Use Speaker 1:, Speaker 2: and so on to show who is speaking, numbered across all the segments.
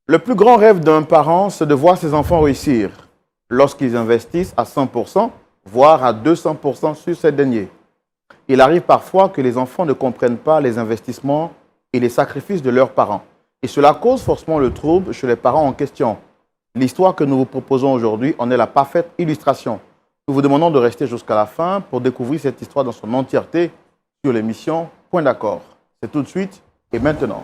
Speaker 1: Le plus grand rêve d'un parent, c'est de voir ses enfants réussir lorsqu'ils investissent à 100%, voire à 200% sur ces derniers. Il arrive parfois que les enfants ne comprennent pas les investissements et les sacrifices de leurs parents. Et cela cause forcément le trouble chez les parents en question. L'histoire que nous vous proposons aujourd'hui en est la parfaite illustration. Nous vous demandons de rester jusqu'à la fin pour découvrir cette histoire dans son entièreté sur l'émission Point d'accord. C'est tout de suite et maintenant.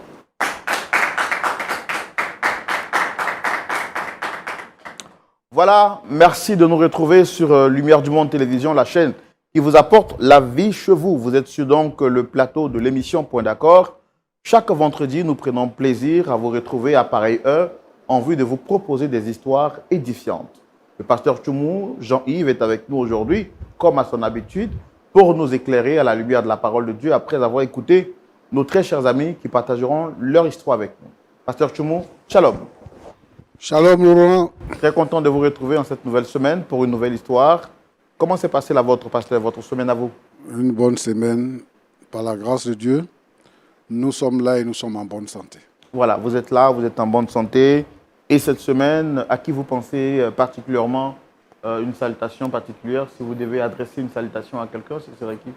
Speaker 1: Voilà, merci de nous retrouver sur Lumière du Monde Télévision, la chaîne qui vous apporte la vie chez vous. Vous êtes sur donc le plateau de l'émission Point d'accord. Chaque vendredi, nous prenons plaisir à vous retrouver à pareille heure en vue de vous proposer des histoires édifiantes. Le pasteur Tchoumou, Jean-Yves, est avec nous aujourd'hui, comme à son habitude, pour nous éclairer à la lumière de la parole de Dieu après avoir écouté nos très chers amis qui partageront leur histoire avec nous. Pasteur Tchoumou, shalom.
Speaker 2: Shalom Laurent.
Speaker 1: Très content de vous retrouver en cette nouvelle semaine pour une nouvelle histoire. Comment s'est passée la vôtre, pasteur, votre semaine à vous?
Speaker 2: Une bonne semaine, par la grâce de Dieu. Nous sommes là et nous sommes en bonne santé.
Speaker 1: Voilà, vous êtes là, vous êtes en bonne santé. Et cette semaine, à qui vous pensez particulièrement une salutation particulière? Si vous devez adresser une salutation à quelqu'un, ce serait qui?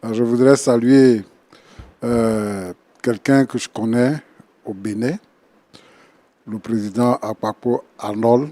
Speaker 2: Alors, je voudrais saluer quelqu'un que je connais au Bénin, le président Akpakpo Arnold.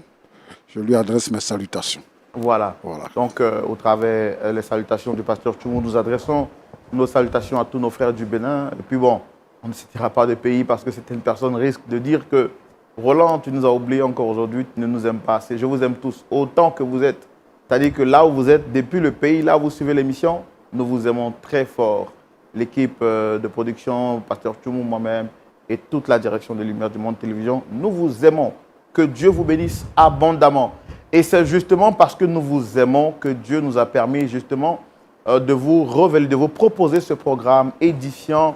Speaker 2: Je lui adresse mes salutations.
Speaker 1: Voilà. Donc, au travers les salutations du pasteur Tchoumou, nous adressons nos salutations à tous nos frères du Bénin. Et puis bon, on ne citera pas de pays parce que certaines personnes risquent de dire que Roland, tu nous as oubliés encore aujourd'hui, tu ne nous aimes pas assez. Je vous aime tous autant que vous êtes. C'est-à-dire que là où vous êtes, depuis le pays, là où vous suivez l'émission, nous vous aimons très fort. L'équipe de production, pasteur Tchoumou, moi-même et toute la direction de Lumière du Monde Télévision, nous vous aimons. Que Dieu vous bénisse abondamment. Et c'est justement parce que nous vous aimons que Dieu nous a permis justement de vous révéler, de vous proposer ce programme édifiant,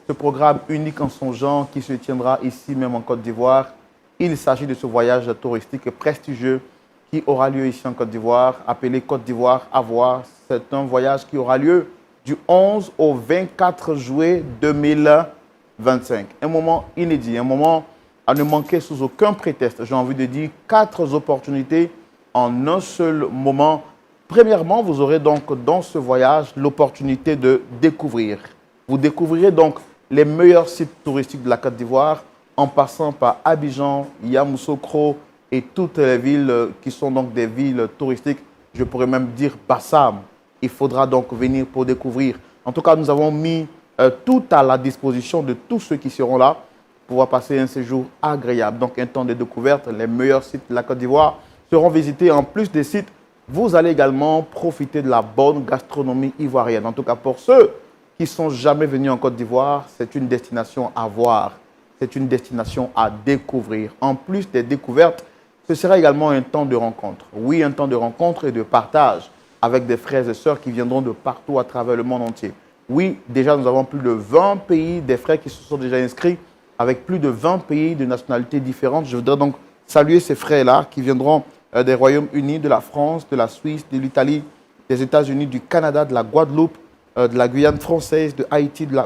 Speaker 1: ce programme unique en son genre qui se tiendra ici même en Côte d'Ivoire. Il s'agit de ce voyage touristique prestigieux qui aura lieu ici en Côte d'Ivoire, appelé Côte d'Ivoire à voir. C'est un voyage qui aura lieu du 11 au 24 juillet 2025. Un moment inédit, un moment à ne manquer sous aucun prétexte. J'ai envie de dire 4 opportunités en un seul moment. Premièrement, vous aurez donc dans ce voyage l'opportunité de découvrir. Vous découvrirez donc les meilleurs sites touristiques de la Côte d'Ivoire en passant par Abidjan, Yamoussoukro et toutes les villes qui sont donc des villes touristiques. Je pourrais même dire Bassam. Il faudra donc venir pour découvrir. En tout cas, nous avons mis tout à la disposition de tous ceux qui seront là pour pouvoir passer un séjour agréable. Donc un temps de découverte, les meilleurs sites de la Côte d'Ivoire seront visités. En plus des sites, vous allez également profiter de la bonne gastronomie ivoirienne. En tout cas, pour ceux qui ne sont jamais venus en Côte d'Ivoire, c'est une destination à voir. C'est une destination à découvrir. En plus des découvertes, ce sera également un temps de rencontre. Oui, un temps de rencontre et de partage avec des frères et sœurs qui viendront de partout à travers le monde entier. Oui, déjà, nous avons plus de 20 pays, des frères qui se sont déjà inscrits avec plus de 20 pays de nationalités différentes. Je voudrais donc saluer ces frères-là qui viendront des Royaumes-Unis, de la France, de la Suisse, de l'Italie, des États-Unis, du Canada, de la Guadeloupe, de la Guyane française, de Haïti, de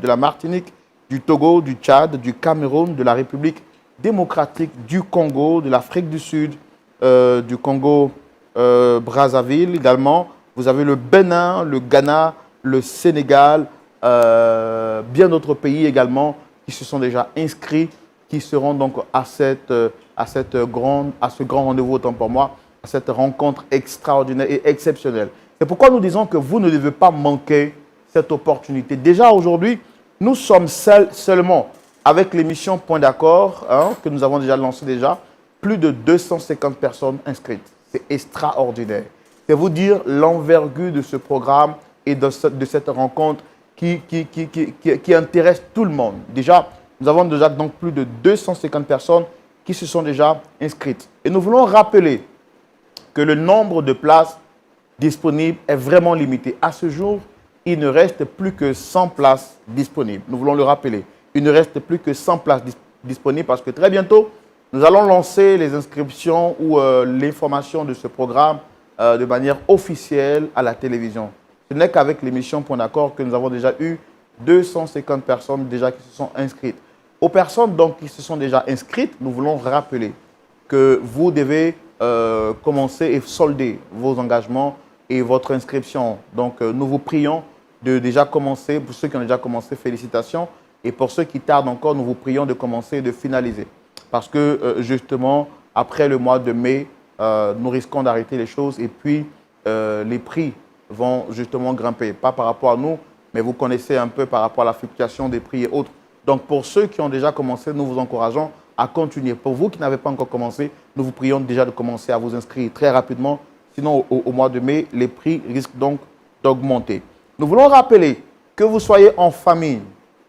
Speaker 1: la Martinique, du Togo, du Tchad, du Cameroun, de la République démocratique du Congo, de l'Afrique du Sud, du Congo, Brazzaville également. Vous avez le Bénin, le Ghana, le Sénégal, bien d'autres pays également qui se sont déjà inscrits, qui seront donc à ce grand rendez-vous, autant pour moi, à cette rencontre extraordinaire et exceptionnelle. C'est pourquoi nous disons que vous ne devez pas manquer cette opportunité. Déjà aujourd'hui, nous sommes seulement avec l'émission Point d'accord, que nous avons déjà lancée déjà, plus de 250 personnes inscrites. C'est extraordinaire. C'est vous dire l'envergure de ce programme et de cette rencontre qui intéresse tout le monde. Déjà, nous avons déjà donc plus de 250 personnes qui se sont déjà inscrites. Et nous voulons rappeler que le nombre de places disponibles est vraiment limité. À ce jour, il ne reste plus que 100 places disponibles. Nous voulons le rappeler. Il ne reste plus que 100 places disponibles parce que très bientôt, nous allons lancer les inscriptions ou l'information de ce programme de manière officielle à la télévision. Ce n'est qu'avec l'émission Point d'accord que nous avons déjà eu 250 personnes déjà qui se sont inscrites. Aux personnes donc, qui se sont déjà inscrites, nous voulons rappeler que vous devez commencer et solder vos engagements et votre inscription. Donc, nous vous prions de déjà commencer. Pour ceux qui ont déjà commencé, félicitations. Et pour ceux qui tardent encore, nous vous prions de commencer et de finaliser. Parce que, justement, après le mois de mai, nous risquons d'arrêter les choses et puis les prix vont justement grimper. Pas par rapport à nous, mais vous connaissez un peu par rapport à la fluctuation des prix et autres. Donc, pour ceux qui ont déjà commencé, nous vous encourageons à continuer. Pour vous qui n'avez pas encore commencé, nous vous prions déjà de commencer à vous inscrire très rapidement. Sinon, au mois de mai, les prix risquent donc d'augmenter. Nous voulons rappeler que vous soyez en famille,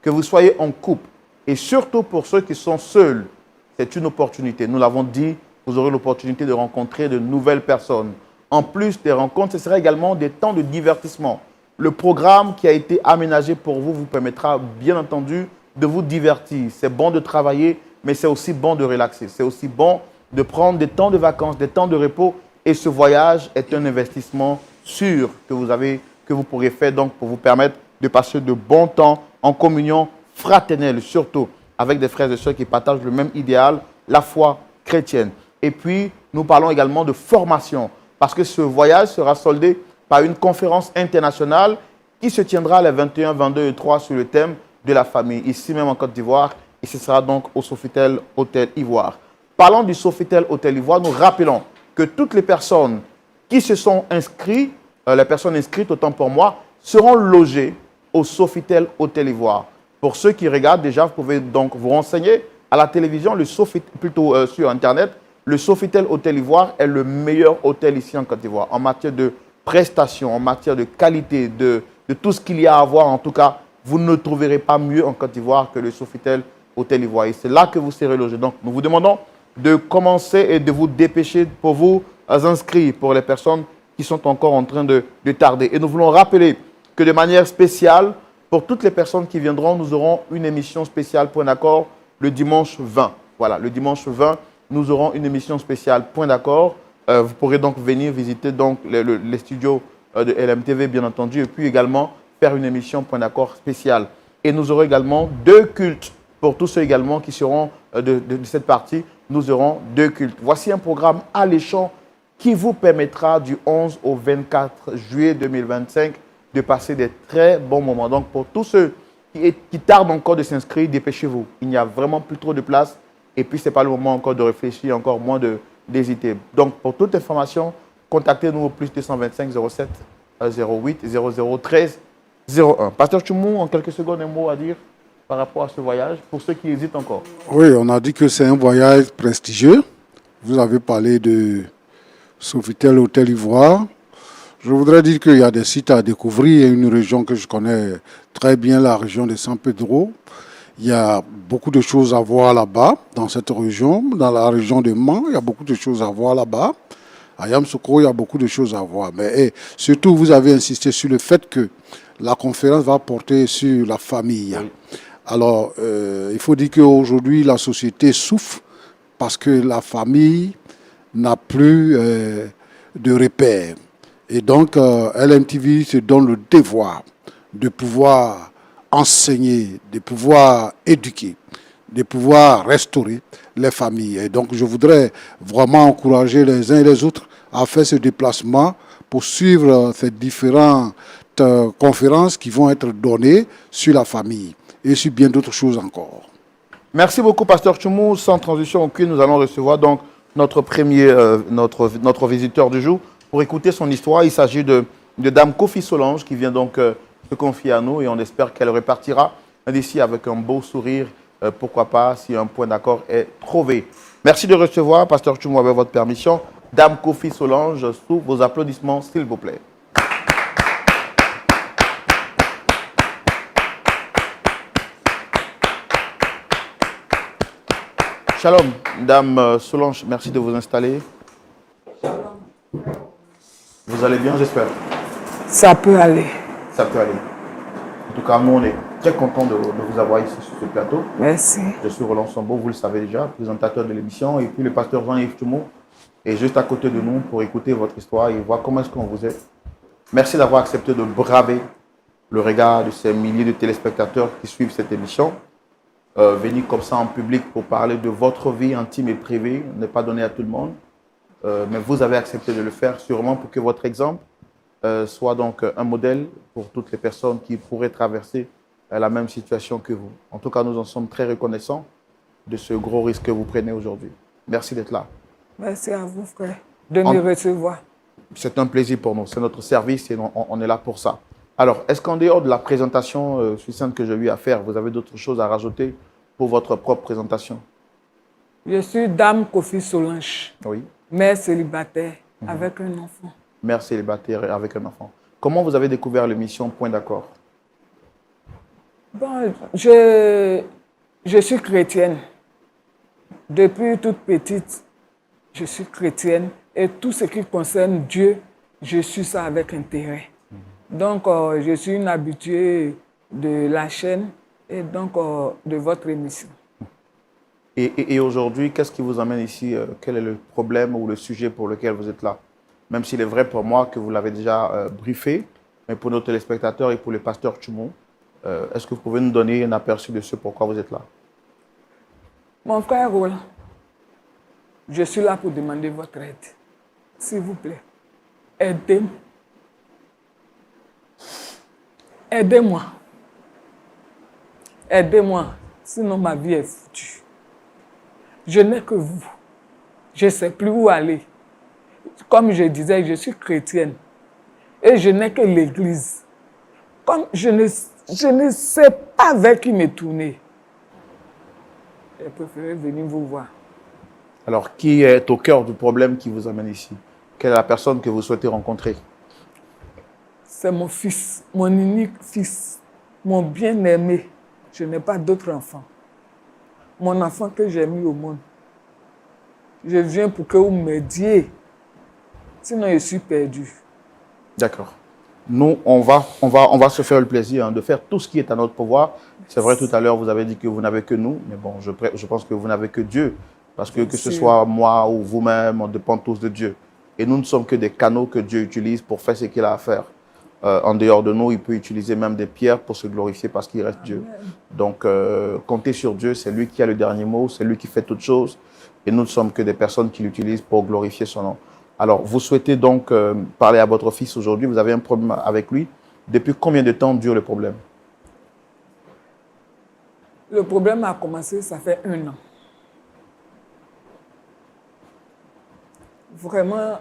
Speaker 1: que vous soyez en couple, et surtout pour ceux qui sont seuls, c'est une opportunité. Nous l'avons dit, vous aurez l'opportunité de rencontrer de nouvelles personnes. En plus des rencontres, ce sera également des temps de divertissement. Le programme qui a été aménagé pour vous vous permettra, bien entendu, de vous divertir. C'est bon de travailler, mais c'est aussi bon de relaxer. C'est aussi bon de prendre des temps de vacances, des temps de repos. Et ce voyage est un investissement sûr que vous pourrez faire donc pour vous permettre de passer de bons temps en communion fraternelle, surtout avec des frères et sœurs qui partagent le même idéal, la foi chrétienne. Et puis, nous parlons également de formation, parce que ce voyage sera soldé par une conférence internationale qui se tiendra les 21, 22 et 3 sur le thème de la famille, ici même en Côte d'Ivoire, et ce sera donc au Sofitel Hôtel Ivoire. Parlant du Sofitel Hôtel Ivoire, nous rappelons que toutes les personnes qui se sont inscrites, les personnes inscrites, autant pour moi, seront logées au Sofitel Hôtel Ivoire. Pour ceux qui regardent déjà, vous pouvez donc vous renseigner à la télévision, plutôt sur Internet. Le Sofitel Hôtel Ivoire est le meilleur hôtel ici en Côte d'Ivoire en matière de prestations, en matière de qualité, de tout ce qu'il y a à voir. En tout cas, vous ne trouverez pas mieux en Côte d'Ivoire que le Sofitel Hôtel Ivoire. Et c'est là que vous serez logés. Donc, nous vous demandons de commencer et de vous dépêcher pour vous inscrire pour les personnes qui sont encore en train de tarder. Et nous voulons rappeler que de manière spéciale, pour toutes les personnes qui viendront, nous aurons une émission spéciale Point d'accord le dimanche 20. Voilà, le dimanche 20, nous aurons une émission spéciale Point d'accord. Vous pourrez donc venir visiter donc les studios de LMTV, bien entendu, et puis également faire une émission Point d'accord spéciale. Et nous aurons également 2 cultes. Pour tous ceux également qui seront de cette partie, nous aurons 2 cultes. Voici un programme alléchant qui vous permettra du 11 au 24 juillet 2025 de passer des très bons moments. Donc, pour tous ceux qui tardent encore de s'inscrire, dépêchez-vous. Il n'y a vraiment plus trop de place. Et puis, ce n'est pas le moment encore de réfléchir, encore moins d'hésiter. Donc, pour toute information, contactez-nous au plus 225 07 08 00 13 01. Pasteur Tchoumou, en quelques secondes, un mot à dire par rapport à ce voyage, pour ceux qui hésitent encore.
Speaker 2: Oui, on a dit que c'est un voyage prestigieux. Vous avez parlé de Sofitel Hôtel Ivoire. Je voudrais dire qu'il y a des sites à découvrir. Il y a une région que je connais très bien, la région de San Pedro. Il y a beaucoup de choses à voir là-bas, dans cette région. Dans la région de Mans, il y a beaucoup de choses à voir là-bas. À Yamoussoukro, il y a beaucoup de choses à voir. Mais surtout, vous avez insisté sur le fait que la conférence va porter sur la famille. Oui. Alors, il faut dire qu'aujourd'hui, la société souffre parce que la famille n'a plus de repères. Et donc, LMTV se donne le devoir de pouvoir enseigner, de pouvoir éduquer, de pouvoir restaurer les familles. Et donc, je voudrais vraiment encourager les uns et les autres à faire ce déplacement pour suivre ces différentes conférences qui vont être données sur la famille et sur bien d'autres choses encore.
Speaker 1: Merci beaucoup, Pasteur Tchoumou. Sans transition aucune, nous allons recevoir donc notre notre visiteur du jour pour écouter son histoire. Il s'agit de Dame Kofi Solange qui vient donc se confier à nous et on espère qu'elle repartira d'ici avec un beau sourire. Pourquoi pas, si un point d'accord est trouvé. Merci de recevoir, Pasteur Tchoumou, avec votre permission, Dame Kofi Solange, sous vos applaudissements, s'il vous plaît. Shalom, Dame Solange, merci de vous installer. Shalom. Vous allez bien, j'espère?
Speaker 3: Ça peut aller.
Speaker 1: Ça peut aller. En tout cas, nous, on est très contents de vous avoir ici sur ce plateau.
Speaker 3: Merci.
Speaker 1: Je suis Roland Sambo, vous le savez déjà, présentateur de l'émission, et puis le pasteur Jean-Yves Tchoumou est juste à côté de nous pour écouter votre histoire et voir comment est-ce qu'on vous est. Merci d'avoir accepté de braver le regard de ces milliers de téléspectateurs qui suivent cette émission. venir comme ça en public pour parler de votre vie intime et privée n'est pas donné à tout le monde. Mais vous avez accepté de le faire sûrement pour que votre exemple soit donc un modèle pour toutes les personnes qui pourraient traverser la même situation que vous. En tout cas, nous en sommes très reconnaissants de ce gros risque que vous prenez aujourd'hui. Merci d'être là.
Speaker 3: Merci à vous, frère, de me recevoir.
Speaker 1: C'est un plaisir pour nous. C'est notre service et on est là pour ça. Alors, est-ce qu'en dehors de la présentation succincte que j'ai eu à faire, vous avez d'autres choses à rajouter pour votre propre présentation?
Speaker 3: Je suis Dame Kofi Solange,
Speaker 1: Oui.
Speaker 3: mère célibataire avec un enfant.
Speaker 1: Mère célibataire avec un enfant. Comment vous avez découvert l'émission Point d'accord?
Speaker 3: Bon, je suis chrétienne. Depuis toute petite, je suis chrétienne. Et tout ce qui concerne Dieu, je suis ça avec intérêt. Donc, je suis une habituée de la chaîne et donc de votre émission.
Speaker 1: Et aujourd'hui, qu'est-ce qui vous amène ici? Quel est le problème ou le sujet pour lequel vous êtes là? Même s'il est vrai pour moi que vous l'avez déjà briefé, mais pour nos téléspectateurs et pour le pasteur Tchoumou, est-ce que vous pouvez nous donner un aperçu de ce pourquoi vous êtes là?
Speaker 3: Mon frère Roland, je suis là pour demander votre aide. S'il vous plaît, aidez-moi. Aidez-moi. Aidez-moi, sinon ma vie est foutue. Je n'ai que vous. Je ne sais plus où aller. Comme je disais, je suis chrétienne. Et je n'ai que l'église. Comme je ne sais pas vers qui me tourner, j'ai préféré venir vous voir.
Speaker 1: Alors, qui est au cœur du problème qui vous amène ici? Quelle est la personne que vous souhaitez rencontrer?
Speaker 3: C'est mon fils, mon unique fils, mon bien-aimé. Je n'ai pas d'autre enfant. Mon enfant que j'ai mis au monde. Je viens pour que vous m'aidiez. Sinon, je suis perdu.
Speaker 1: D'accord. Nous, on va se faire le plaisir de faire tout ce qui est à notre pouvoir. C'est vrai, tout à l'heure, vous avez dit que vous n'avez que nous, mais bon, je pense que vous n'avez que Dieu. Parce que ce soit moi ou vous-même, on dépend tous de Dieu. Et nous ne sommes que des canaux que Dieu utilise pour faire ce qu'il a à faire. En dehors de nous, il peut utiliser même des pierres pour se glorifier parce qu'il reste Dieu. Donc, comptez sur Dieu, c'est lui qui a le dernier mot, c'est lui qui fait toutes choses. Et nous ne sommes que des personnes qui l'utilisent pour glorifier son nom. Alors, vous souhaitez donc parler à votre fils aujourd'hui, vous avez un problème avec lui. Depuis combien de temps dure le problème?
Speaker 3: Le problème a commencé, ça fait 1 an. Vraiment,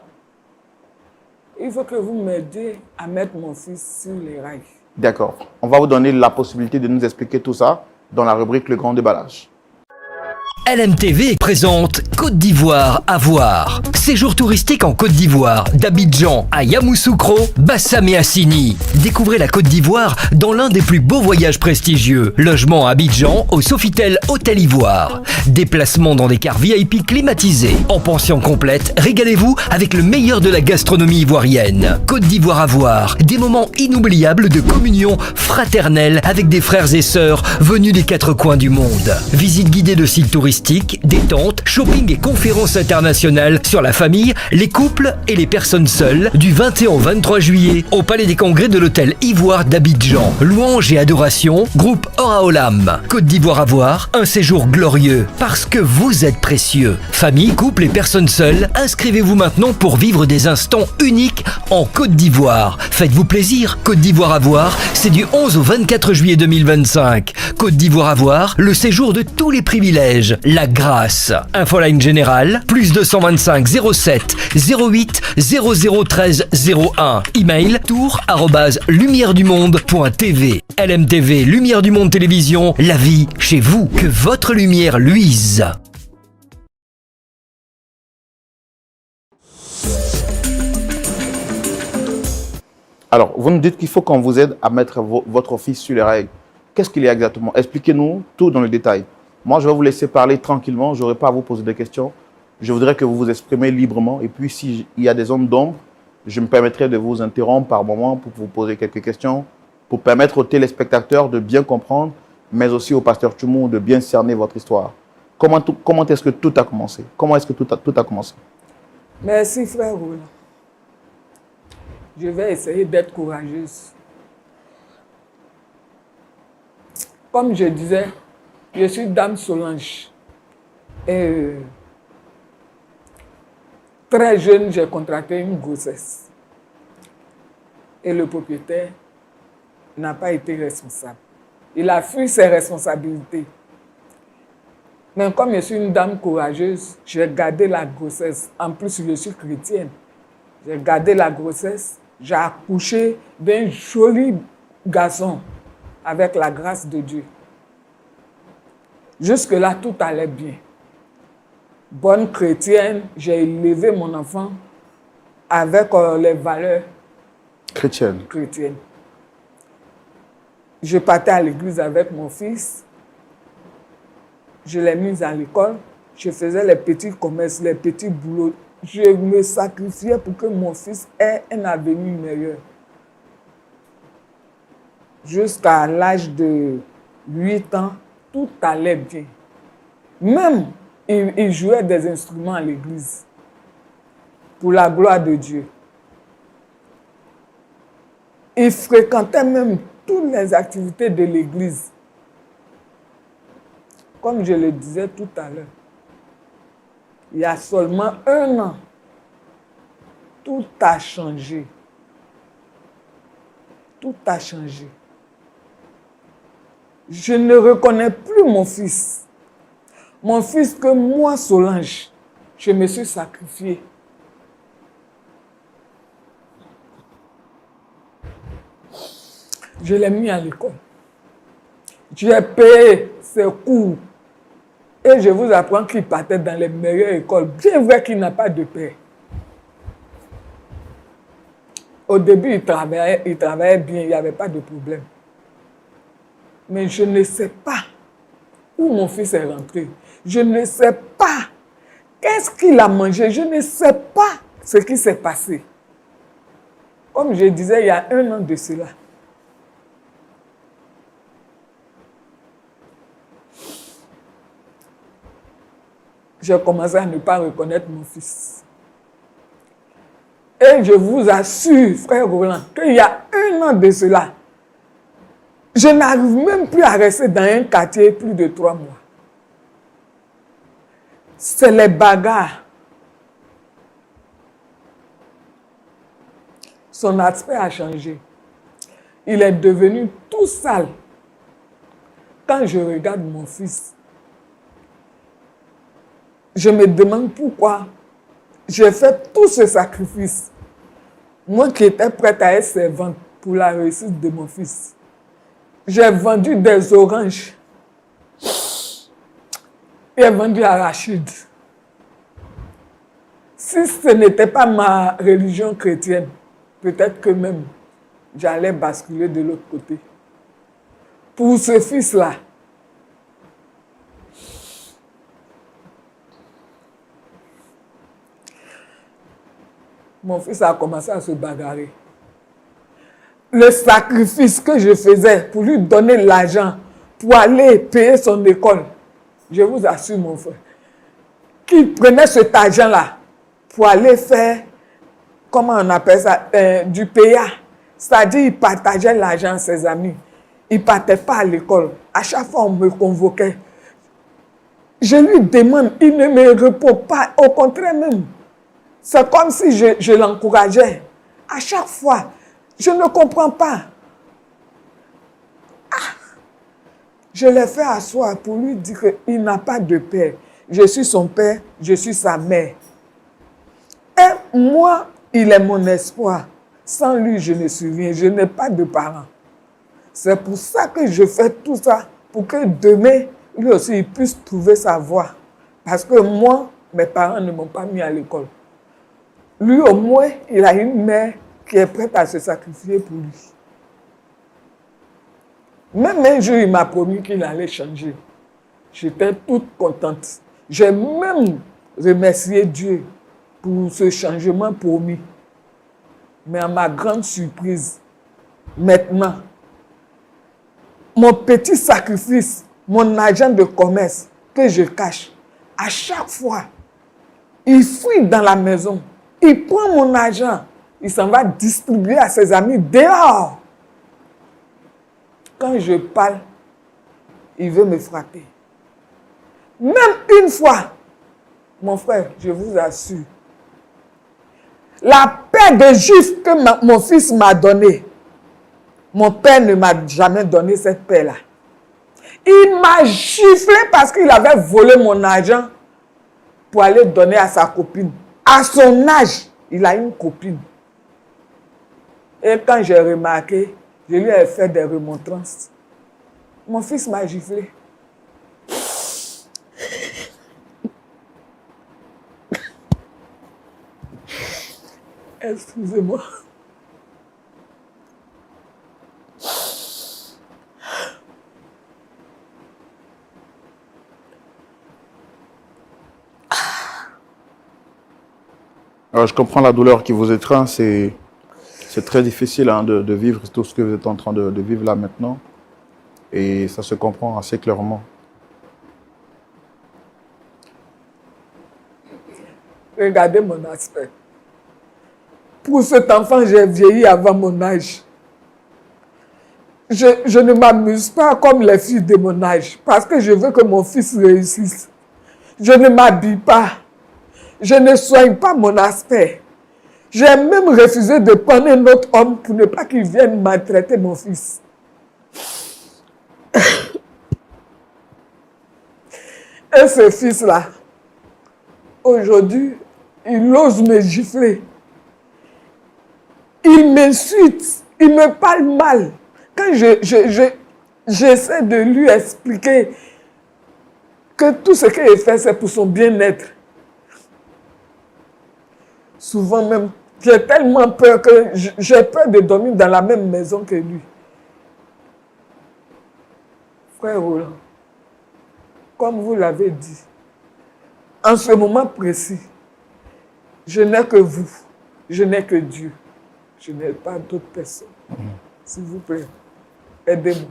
Speaker 3: il faut que vous m'aidiez à mettre mon fils sur les rails.
Speaker 1: D'accord. On va vous donner la possibilité de nous expliquer tout ça dans la rubrique Le Grand Déballage.
Speaker 4: LMTV présente Côte d'Ivoire à voir. Séjour touristique en Côte d'Ivoire, d'Abidjan à Yamoussoukro, Bassam et Assini. Découvrez la Côte d'Ivoire dans l'un des plus beaux voyages prestigieux. Logement à Abidjan au Sofitel Hôtel Ivoire. Déplacement dans des cars VIP climatisés. En pension complète, régalez-vous avec le meilleur de la gastronomie ivoirienne. Côte d'Ivoire à voir. Des moments inoubliables de communion fraternelle avec des frères et sœurs venus des 4 coins du monde. Visite guidée de sites touristiques, détente, shopping et conférences internationales sur la famille, les couples et les personnes seules du 21 au 23 juillet au Palais des Congrès de l'Hôtel Ivoire d'Abidjan. Louange et adoration, groupe Oraolam. Côte d'Ivoire à voir, un séjour glorieux parce que vous êtes précieux. Famille, couple et personnes seules, inscrivez-vous maintenant pour vivre des instants uniques en Côte d'Ivoire. Faites-vous plaisir, Côte d'Ivoire à voir, c'est du 11 au 24 juillet 2025. Côte d'Ivoire à voir, le séjour de tous les privilèges. La grâce. Infoline générale, plus 225 07 08 0013 01. Email tour@lumièredumonde.tv. LMTV, Lumière du Monde Télévision, la vie chez vous. Que votre lumière luise.
Speaker 1: Alors, vous nous dites qu'il faut qu'on vous aide à mettre votre fils sur les règles. Qu'est-ce qu'il y a exactement? Expliquez-nous tout dans le détail. Moi, je vais vous laisser parler tranquillement. Je n'aurai pas à vous poser des questions. Je voudrais que vous vous exprimez librement. Et puis, s'il y a des zones d'ombre, je me permettrai de vous interrompre par moment pour vous poser quelques questions, pour permettre aux téléspectateurs de bien comprendre, mais aussi au pasteur Tchoumou de bien cerner votre histoire. Comment est-ce que tout a commencé? Comment est-ce que tout a commencé?
Speaker 3: Merci, frère Roland. Je vais essayer d'être courageuse. Comme je disais, Je suis Dame Solange. Et très jeune, j'ai contracté une grossesse. Et le propriétaire n'a pas été responsable. Il a fui ses responsabilités. Mais comme je suis une dame courageuse, j'ai gardé la grossesse. En plus, je suis chrétienne. J'ai gardé la grossesse. J'ai accouché d'un joli garçon avec la grâce de Dieu. Jusque-là, tout allait bien. Bonne chrétienne, j'ai élevé mon enfant avec les valeurs
Speaker 1: Chrétienne.
Speaker 3: chrétiennes. Je partais à l'église avec mon fils. Je l'ai mis à l'école. Je faisais les petits commerces, les petits boulots. Je me sacrifiais pour que mon fils ait un avenir meilleur. Jusqu'à l'âge de 8 ans, tout allait bien. Même, il jouait des instruments à l'église. Pour la gloire de Dieu. Il fréquentait même toutes les activités de l'église. Comme je le disais tout à l'heure, il y a seulement 1 an, tout a changé. Tout a changé. Je ne reconnais plus mon fils. Mon fils que moi, Solange, je me suis sacrifiée. Je l'ai mis à l'école. J'ai payé ses cours. Et je vous apprends qu'il partait dans les meilleures écoles. Bien vrai qu'il n'a pas de père. Au début, il travaillait bien, il n'y avait pas de problème. Mais je ne sais pas où mon fils est rentré. Je ne sais pas qu'est-ce qu'il a mangé. Je ne sais pas ce qui s'est passé. Comme je disais, il y a 1 an de cela. J'ai commencé à ne pas reconnaître mon fils. Et je vous assure, frère Roland, qu'il y a 1 an de cela, je n'arrive même plus à rester dans un quartier plus de 3 mois. C'est les bagarres. Son aspect a changé. Il est devenu tout sale. Quand je regarde mon fils, je me demande pourquoi j'ai fait tout ce sacrifice. Moi qui étais prête à être servante pour la réussite de mon fils. J'ai vendu des oranges. J'ai vendu arachide. Si ce n'était pas ma religion chrétienne, peut-être que même j'allais basculer de l'autre côté. Pour ce fils-là, mon fils a commencé à se bagarrer. Le sacrifice que je faisais pour lui donner l'argent pour aller payer son école, je vous assure, mon frère, qu'il prenait cet argent-là pour aller faire, comment on appelle ça, du PA. C'est-à-dire, il partageait l'argent à ses amis. Il ne partait pas à l'école. À chaque fois, on me convoquait. Je lui demande, il ne me répond pas. Au contraire même. C'est comme si je l'encourageais. À chaque fois, je ne comprends pas. Je l'ai fait asseoir pour lui dire qu'il n'a pas de père. Je suis son père, je suis sa mère. Et moi, il est mon espoir. Sans lui, je ne suis rien. Je n'ai pas de parents. C'est pour ça que je fais tout ça. Pour que demain, lui aussi, il puisse trouver sa voie. Parce que moi, mes parents ne m'ont pas mis à l'école. Lui, au moins, il a une mère qui est prête à se sacrifier pour lui. Même un jour, il m'a promis qu'il allait changer. J'étais toute contente. J'ai même remercié Dieu pour ce changement promis. Mais à ma grande surprise, maintenant, mon petit sacrifice, mon argent de commerce que je cache, à chaque fois, il fuit dans la maison. Il prend mon argent, il s'en va distribuer à ses amis dehors. Quand je parle, il veut me frapper. Même une fois, mon frère, je vous assure, la paix de juif que mon fils m'a donnée, mon père ne m'a jamais donné cette paix-là. Il m'a giflé parce qu'il avait volé mon argent pour aller donner à sa copine. À son âge, il a une copine. Et quand j'ai remarqué, je lui ai fait des remontrances. Mon fils m'a giflé. Excusez-moi.
Speaker 1: Alors, je comprends la douleur qui vous étreint. C'est très difficile hein, de vivre tout ce que vous êtes en train de vivre là maintenant. Et ça se comprend assez clairement.
Speaker 3: Regardez mon aspect. Pour cet enfant, j'ai vieilli avant mon âge. Je ne m'amuse pas comme les filles de mon âge parce que je veux que mon fils réussisse. Je ne m'habille pas. Je ne soigne pas mon aspect. J'ai même refusé de prendre un autre homme pour ne pas qu'il vienne maltraiter mon fils. Et ce fils-là, aujourd'hui, il ose me gifler. Il m'insulte, il me parle mal. Quand j'essaie de lui expliquer que tout ce qu'il fait, c'est pour son bien-être. Souvent même, j'ai tellement peur que j'ai peur de dormir dans la même maison que lui. Frère Roland, comme vous l'avez dit, en ce moment précis, je n'ai que vous, je n'ai que Dieu. Je n'ai pas d'autres personnes. S'il vous plaît, aidez-moi.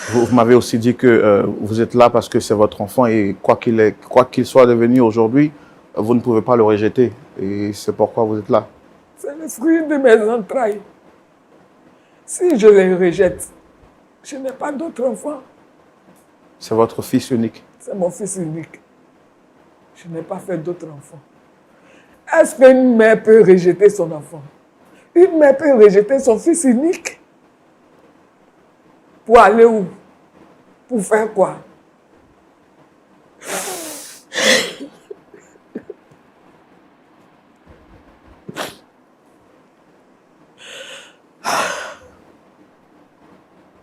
Speaker 1: Vous m'avez aussi dit que vous êtes là parce que c'est votre enfant et quoi qu'il soit devenu aujourd'hui, vous ne pouvez pas le rejeter. Et c'est pourquoi vous êtes là.
Speaker 3: C'est le fruit de mes entrailles. Si je les rejette, je n'ai pas d'autre enfant.
Speaker 1: C'est votre fils unique.
Speaker 3: C'est mon fils unique. Je n'ai pas fait d'autres enfants. Est-ce qu'une mère peut rejeter son enfant? Une mère peut rejeter son fils unique? Pour aller où? Pour faire quoi?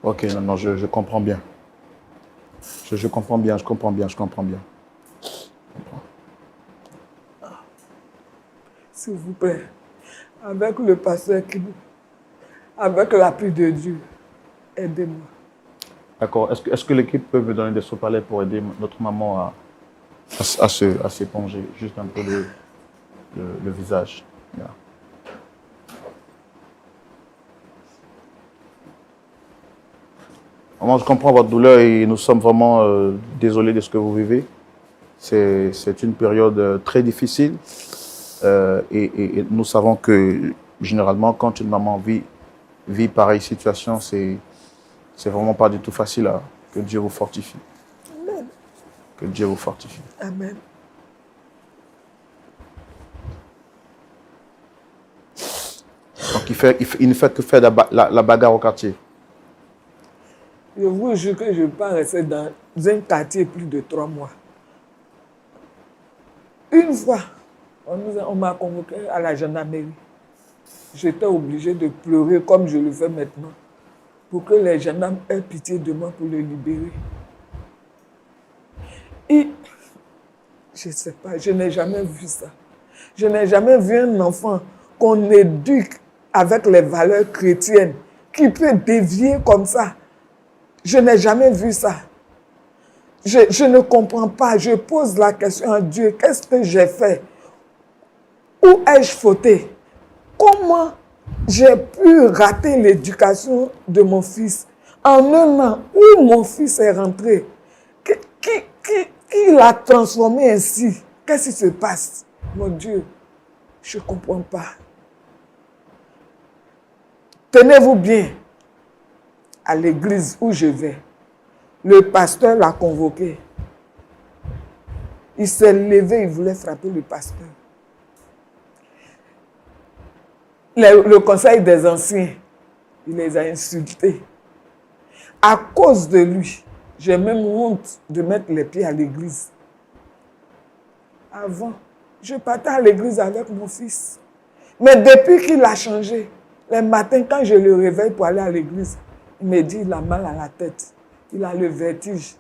Speaker 1: Ok, non, je comprends bien. Je comprends bien, je comprends bien, je comprends bien.
Speaker 3: S'il vous plaît, avec le pasteur avec l'appui de Dieu, aidez-moi.
Speaker 1: D'accord. Est-ce que l'équipe peut me donner des sopalets pour aider notre maman à s'éponger juste un peu le visage? Yeah. Vraiment, je comprends votre douleur et nous sommes vraiment désolés de ce que vous vivez. C'est une période très difficile et nous savons que généralement, quand une maman vit pareille situation, c'est vraiment pas du tout facile. Que Dieu vous fortifie.
Speaker 3: Amen.
Speaker 1: Que Dieu vous fortifie.
Speaker 3: Amen.
Speaker 1: Donc il ne fait que faire la bagarre au quartier.
Speaker 3: Je vous jure que je ne vais pas rester dans un quartier plus de 3 mois. Une fois, on m'a convoqué à la gendarmerie. J'étais obligée de pleurer comme je le fais maintenant pour que les gendarmes aient pitié de moi pour le libérer. Et je ne sais pas, je n'ai jamais vu ça. Je n'ai jamais vu un enfant qu'on éduque avec les valeurs chrétiennes qui peut dévier comme ça. Je n'ai jamais vu ça. Je ne comprends pas. Je pose la question à Dieu. Qu'est-ce que j'ai fait? Où ai-je fauté? Comment j'ai pu rater l'éducation de mon fils en un an où mon fils est rentré? Qui l'a transformé ainsi? Qu'est-ce qui se passe? Mon Dieu, je ne comprends pas. Tenez-vous bien à l'église où je vais. Le pasteur l'a convoqué. Il s'est levé, il voulait frapper le pasteur. Le conseil des anciens, il les a insultés. À cause de lui, j'ai même honte de mettre les pieds à l'église. Avant, je partais à l'église avec mon fils. Mais depuis qu'il a changé, les matins, quand je le réveille pour aller à l'église, il me dit qu'il a mal à la tête. Il a le vertige.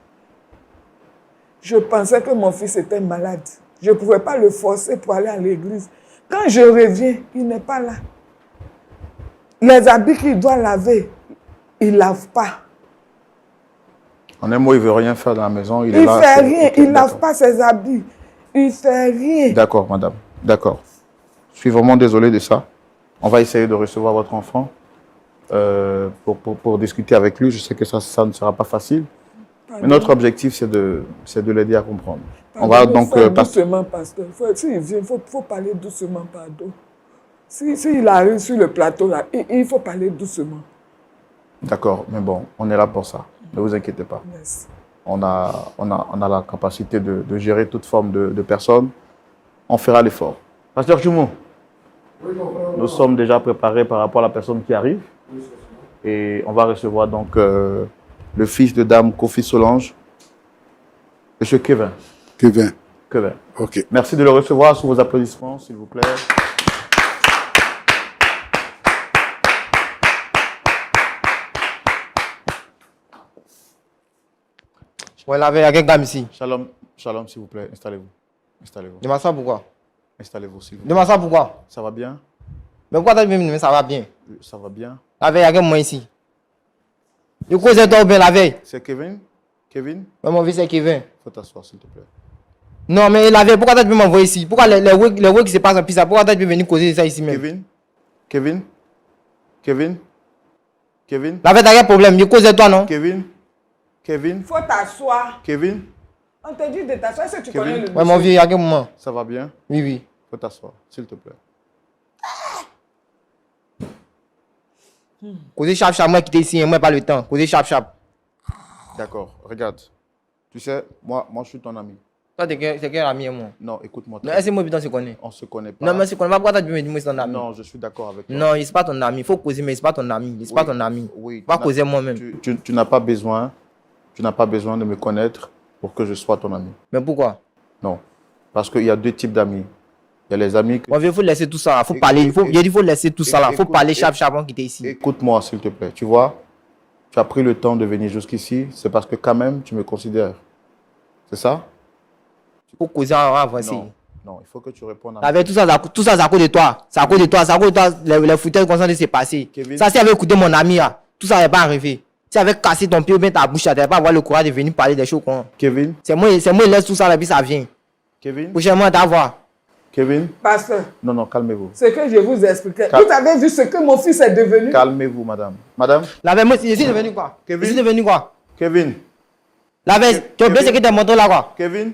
Speaker 3: Je pensais que mon fils était malade. Je ne pouvais pas le forcer pour aller à l'église. Quand je reviens, il n'est pas là. Les habits qu'il doit laver, il ne lave pas.
Speaker 1: En un mot, il ne veut rien faire dans la maison. Il
Speaker 3: ne fait rien. Okay, il ne lave pas ses habits. Il ne fait rien.
Speaker 1: D'accord, madame. D'accord. Je suis vraiment désolé de ça. On va essayer de recevoir votre enfant pour discuter avec lui. Je sais que ça ne sera pas facile. Mais notre objectif, c'est de l'aider à comprendre.
Speaker 3: Pardon, on va donc... doucement, pasteur. S'il vient, il faut parler doucement, pardon. S'il arrive sur le plateau, là, il faut parler doucement.
Speaker 1: D'accord, mais bon, on est là pour ça. Ne vous inquiétez pas.
Speaker 3: Yes.
Speaker 1: On a la capacité de gérer toute forme de personnes. On fera l'effort. Pasteur Chumou, nous sommes déjà préparés par rapport à la personne qui arrive. Et on va recevoir donc le fils de Dame Kofi Solange, M. Kevin.
Speaker 2: Kevin.
Speaker 1: Ok. Merci de le recevoir sous vos applaudissements, s'il vous plaît.
Speaker 5: Ouais, là, avec un gars ici.
Speaker 1: Shalom, s'il vous plaît, installez-vous.
Speaker 5: Demande ça pourquoi?
Speaker 1: Installez-vous, s'il vous plaît.
Speaker 5: Demande ça pourquoi?
Speaker 1: Ça va bien?
Speaker 5: Mais pourquoi t'as dit mais ça va bien?
Speaker 1: Ça va bien.
Speaker 5: La veille, il y a moi ici. Du coup, c'est toi bien la veille.
Speaker 1: C'est Kevin? Kevin?
Speaker 5: Mais mon fils, c'est Kevin.
Speaker 1: Faut t'asseoir, s'il te plaît.
Speaker 5: Non, mais la veille, pourquoi t'as dû m'envoyer ici? Pourquoi les work qui se passent en pizza? Pourquoi t'as dû venir causer ça ici même?
Speaker 1: Kevin?
Speaker 5: La veille, t'as quel problème? Je cause toi, non?
Speaker 1: Kevin?
Speaker 3: Faut t'asseoir.
Speaker 1: Kevin?
Speaker 3: On te dit de t'asseoir, est-ce que tu connais le monsieur?
Speaker 5: Ouais, mon vieux, il y a quel moment?
Speaker 1: Ça va bien?
Speaker 5: Oui.
Speaker 1: Faut t'asseoir, s'il te plaît.
Speaker 5: Causez chap, moi qui t'ai ici, moi pas le temps. Causez chap.
Speaker 1: D'accord, regarde. Tu sais, moi je suis ton ami.
Speaker 5: Toi, c'est quel ami, moi?
Speaker 1: Non, écoute-moi.
Speaker 5: Non, est-ce que moi, putain, on se connaît?
Speaker 1: On se connaît pas.
Speaker 5: Non, mais on se connaît pas. Pourquoi t'as dit que c'est ton ami?
Speaker 1: Non, je suis d'accord avec toi.
Speaker 5: Non, il n'est pas ton ami. Il faut causer, mais il n'est pas ton ami. Il n'est pas ton ami.
Speaker 1: Oui.
Speaker 5: Pas causer moi-même.
Speaker 1: Tu n'as pas besoin. Tu n'as pas besoin de me connaître pour que je sois ton ami.
Speaker 5: Mais pourquoi?
Speaker 1: Non. Parce qu'il y a deux types d'amis. Il y a les amis que...
Speaker 5: Il faut laisser tout ça. Il faut parler. Il faut laisser tout ça là. Il faut parler chap avant qu'il était ici.
Speaker 1: Écoute-moi, s'il te plaît. Tu vois, tu as pris le temps de venir jusqu'ici. C'est parce que quand même, tu me considères. C'est ça?
Speaker 5: Il faut causer avant.
Speaker 1: Non, il faut que tu répondes
Speaker 5: à moi. Tout ça, c'est à cause de toi. C'est à cause de toi. C'est à cause de toi. Les foutaises qu'on s'est passé. Ça, si avait écouté mon ami là, tout ça n'avait pas arrivé. Si tu avais cassé ton pied ou bien ta bouche, tu n'avais pas avoir le courage de venir parler des choses.
Speaker 1: Kevin?
Speaker 5: C'est moi, il laisse tout ça là, puis ça vient.
Speaker 1: Kevin?
Speaker 5: Prochainement, d'avoir.
Speaker 1: Kevin?
Speaker 3: Pasteur.
Speaker 1: Non, calmez-vous.
Speaker 3: Ce que je vous expliquais. Vous avez vu ce que mon fils est devenu?
Speaker 1: Calmez-vous, madame. Madame?
Speaker 5: La veille, moi, je suis devenu quoi?
Speaker 1: Kevin?
Speaker 5: Je suis devenu quoi?
Speaker 1: Kevin?
Speaker 5: La veille, tu as oublié ce que tu as montré là quoi?
Speaker 1: Kevin?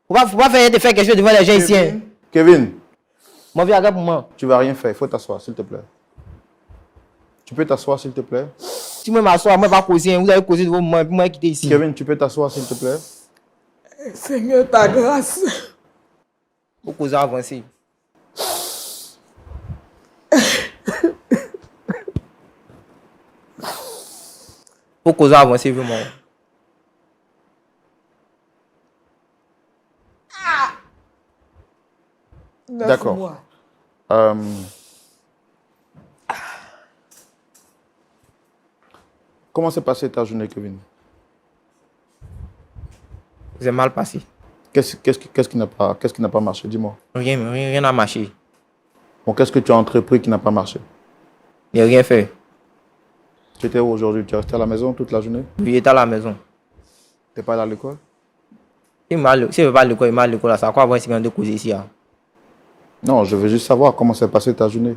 Speaker 5: Faut pas faire quelque chose devant les gens ici.
Speaker 1: Kevin?
Speaker 5: Mon vieux, regarde pour moi.
Speaker 1: Tu vas rien faire. Il faut t'asseoir, s'il te plaît. Tu peux t'asseoir, s'il te plaît?
Speaker 5: Si moi m'assois, moi pas causer. Vous avez causé devant moi, puis moi quitter ici.
Speaker 1: Kevin, tu peux t'asseoir, s'il te plaît?
Speaker 3: Seigneur, ta grâce.
Speaker 5: Faut causer avancer. Faut causer avancer, vraiment.
Speaker 1: D'accord. Comment s'est passée ta journée, Kevin?
Speaker 5: C'est mal passé.
Speaker 1: Qu'est-ce qui n'a pas marché? Dis-moi.
Speaker 5: Rien n'a marché.
Speaker 1: Bon, qu'est-ce que tu as entrepris qui n'a pas marché?
Speaker 5: Il n'a rien fait.
Speaker 1: Tu étais où aujourd'hui? Tu es resté à la maison toute la journée?
Speaker 5: Oui, il était à la maison.
Speaker 1: Tu n'es pas allé à l'école?
Speaker 5: Si je ne vais pas à l'école, il m'a à l'école. Ça va quoi avoir un second de causer ici?
Speaker 1: Non, je veux juste savoir comment s'est passée ta journée.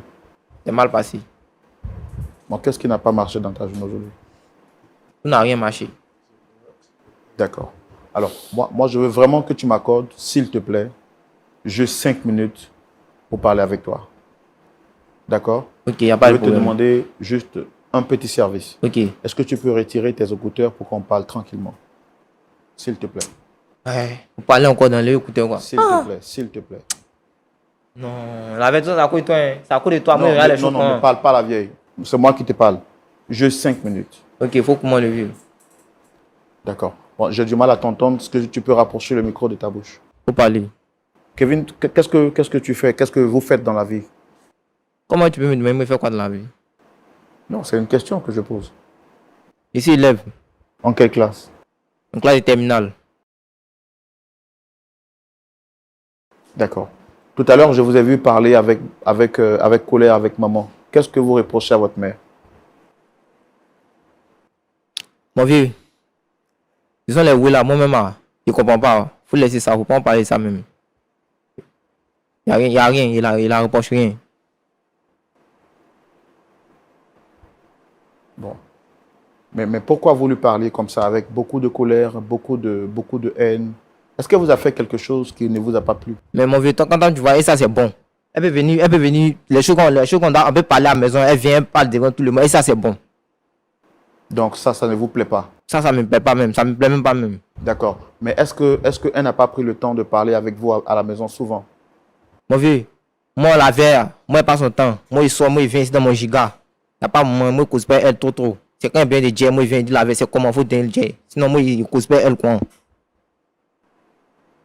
Speaker 5: C'est mal passé.
Speaker 1: Bon, qu'est-ce qui n'a pas marché dans ta journée aujourd'hui?
Speaker 5: Tout n'a rien marché.
Speaker 1: D'accord. Alors, moi, je veux vraiment que tu m'accordes, s'il te plaît, juste 5 minutes pour parler avec toi. D'accord?
Speaker 5: Ok, il n'y a pas de problème.
Speaker 1: Je vais te demander juste un petit service.
Speaker 5: Ok.
Speaker 1: Est-ce que tu peux retirer tes écouteurs pour qu'on parle tranquillement? S'il te plaît.
Speaker 5: Ouais. Vous parlez encore dans les écouteurs, quoi.
Speaker 1: S'il te plaît, s'il te plaît.
Speaker 5: Non, la vérité, ça coûte toi. Hein. Ça coûte de toi. Moi,
Speaker 1: Non,
Speaker 5: regarde les
Speaker 1: non,
Speaker 5: choses.
Speaker 1: non, ne parle pas la vieille. C'est moi qui te parle. Juste 5 minutes.
Speaker 5: Ok, il faut que moi le vive.
Speaker 1: D'accord. Bon, j'ai du mal à t'entendre. Est-ce que tu peux rapprocher le micro de ta bouche?
Speaker 5: Faut parler.
Speaker 1: Kevin, qu'est-ce que tu fais? Qu'est-ce que vous faites dans la vie?
Speaker 5: Comment tu peux me demander de faire quoi dans la vie?
Speaker 1: Non, c'est une question que je pose.
Speaker 5: Ici, élève.
Speaker 1: En quelle classe?
Speaker 5: En classe de terminale.
Speaker 1: D'accord. Tout à l'heure, je vous ai vu parler avec colère avec maman. Qu'est-ce que vous reprochez à votre mère?
Speaker 5: Mon vieux, ils sont les oui là, moi-même, je ne comprends pas. Il faut laisser ça, il ne faut pas en parler de ça même. Il n'y a rien, il a reproche rien.
Speaker 1: Bon. Mais pourquoi vous lui parlez comme ça, avec beaucoup de colère, beaucoup de haine? Est-ce qu'elle vous a fait quelque chose qui ne vous a pas plu?
Speaker 5: Mais mon vieux, quand tu vois, et ça c'est bon. Elle peut venir, les choses qu'on a, on peut parler à la maison, elle vient, elle parle devant tout le monde, et ça c'est bon.
Speaker 1: Donc ça ne vous plaît pas?
Speaker 5: Ça ne me plaît pas même, ça ne me plaît même pas même.
Speaker 1: D'accord. Mais est-ce qu'elle n'a pas pris le temps de parler avec vous à la maison souvent?
Speaker 5: Mon vieux, moi la veille, moi il passe son temps. Moi il sort, moi il vient ici dans mon giga. Il n'y a pas moi, je cause pas elle trop. C'est quand il vient de dire, moi il vient dire la veille, c'est comment il faut tenir le dire. Sinon moi il cause pas elle quoi.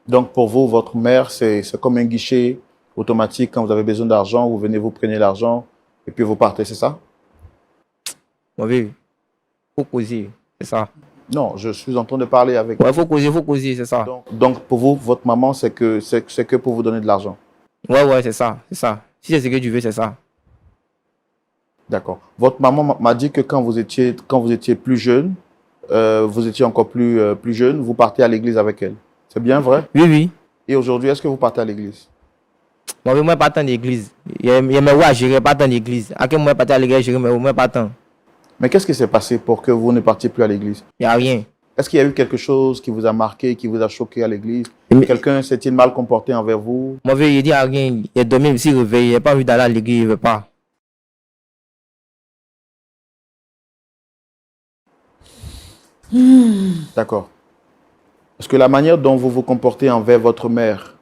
Speaker 1: Donc pour vous, votre mère, c'est comme un guichet automatique. Quand vous avez besoin d'argent, vous venez, vous prenez l'argent et puis vous partez, c'est ça?
Speaker 5: Mon vieux, faut causer, c'est ça.
Speaker 1: Non, je suis en train de parler avec
Speaker 5: Ouais, faut causer, c'est ça.
Speaker 1: Donc pour vous, votre maman, c'est que pour vous donner de l'argent?
Speaker 5: Ouais, c'est ça, c'est ça. Si c'est ce que tu veux, c'est ça.
Speaker 1: D'accord. Votre maman m'a dit que quand vous étiez plus jeune, vous étiez encore plus jeune, vous partez à l'église avec elle. C'est bien vrai?
Speaker 5: Oui.
Speaker 1: Et aujourd'hui, est-ce que vous partez à l'église?
Speaker 5: Moi, je pas tant d'église. Il y a mes ouais, je pas tant d'église. À quel moment je partais à l'église, je ne pas tant.
Speaker 1: Mais qu'est-ce qui s'est passé pour que vous ne partiez plus à l'église?
Speaker 5: Il n'y a rien.
Speaker 1: Est-ce qu'il y a eu quelque chose qui vous a marqué, qui vous a choqué à l'église?
Speaker 5: Mais-
Speaker 1: Quelqu'un s'est-il mal comporté envers vous?
Speaker 5: Mon vieux, il dit à rien. Il a dormi, il s'est réveillé. Il n'a pas envie d'aller à l'église, il ne veut pas.
Speaker 1: D'accord. Est-ce que la manière dont vous vous comportez envers votre mère,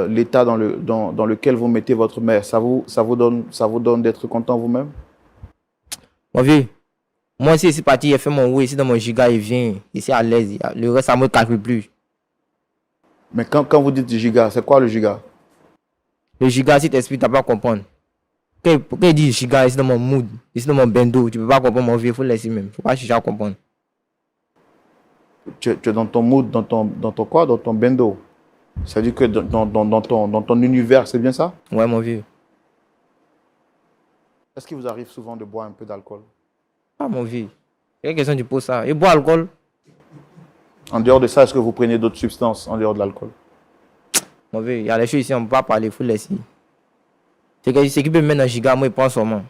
Speaker 1: l'état dans lequel vous mettez votre mère, ça vous donne d'être content vous-même?
Speaker 5: Mon vieux, moi aussi, c'est parti, il a fait mon oui ici dans mon giga, il vient. Ici à l'aise. Le reste, ça ne me calcule plus.
Speaker 1: Mais quand vous dites giga, c'est quoi le giga?
Speaker 5: Le giga, si tu expliques, tu ne vas pas comprendre. Quand il dit giga, ici dans mon mood, ici dans mon bendo, tu ne peux pas comprendre mon vieux, il faut laisser même. Il ne faut pas chercher à comprendre.
Speaker 1: Tu es dans ton mood, dans ton quoi? Dans ton bendo. C'est-à-dire que dans ton univers, c'est bien ça?
Speaker 5: Ouais, mon vieux.
Speaker 1: Est-ce qu'il vous arrive souvent de boire un peu d'alcool?
Speaker 5: Ah, mon vieux. Quelle question tu poses ça? Il boit alcool?
Speaker 1: En dehors de ça, est-ce que vous prenez d'autres substances en dehors de l'alcool?
Speaker 5: Mon vieux, il y a des choses ici, on ne peut pas parler, il faut laisser. C'est que ce qui peut me mettre dans le giga, moi, il prend son nom.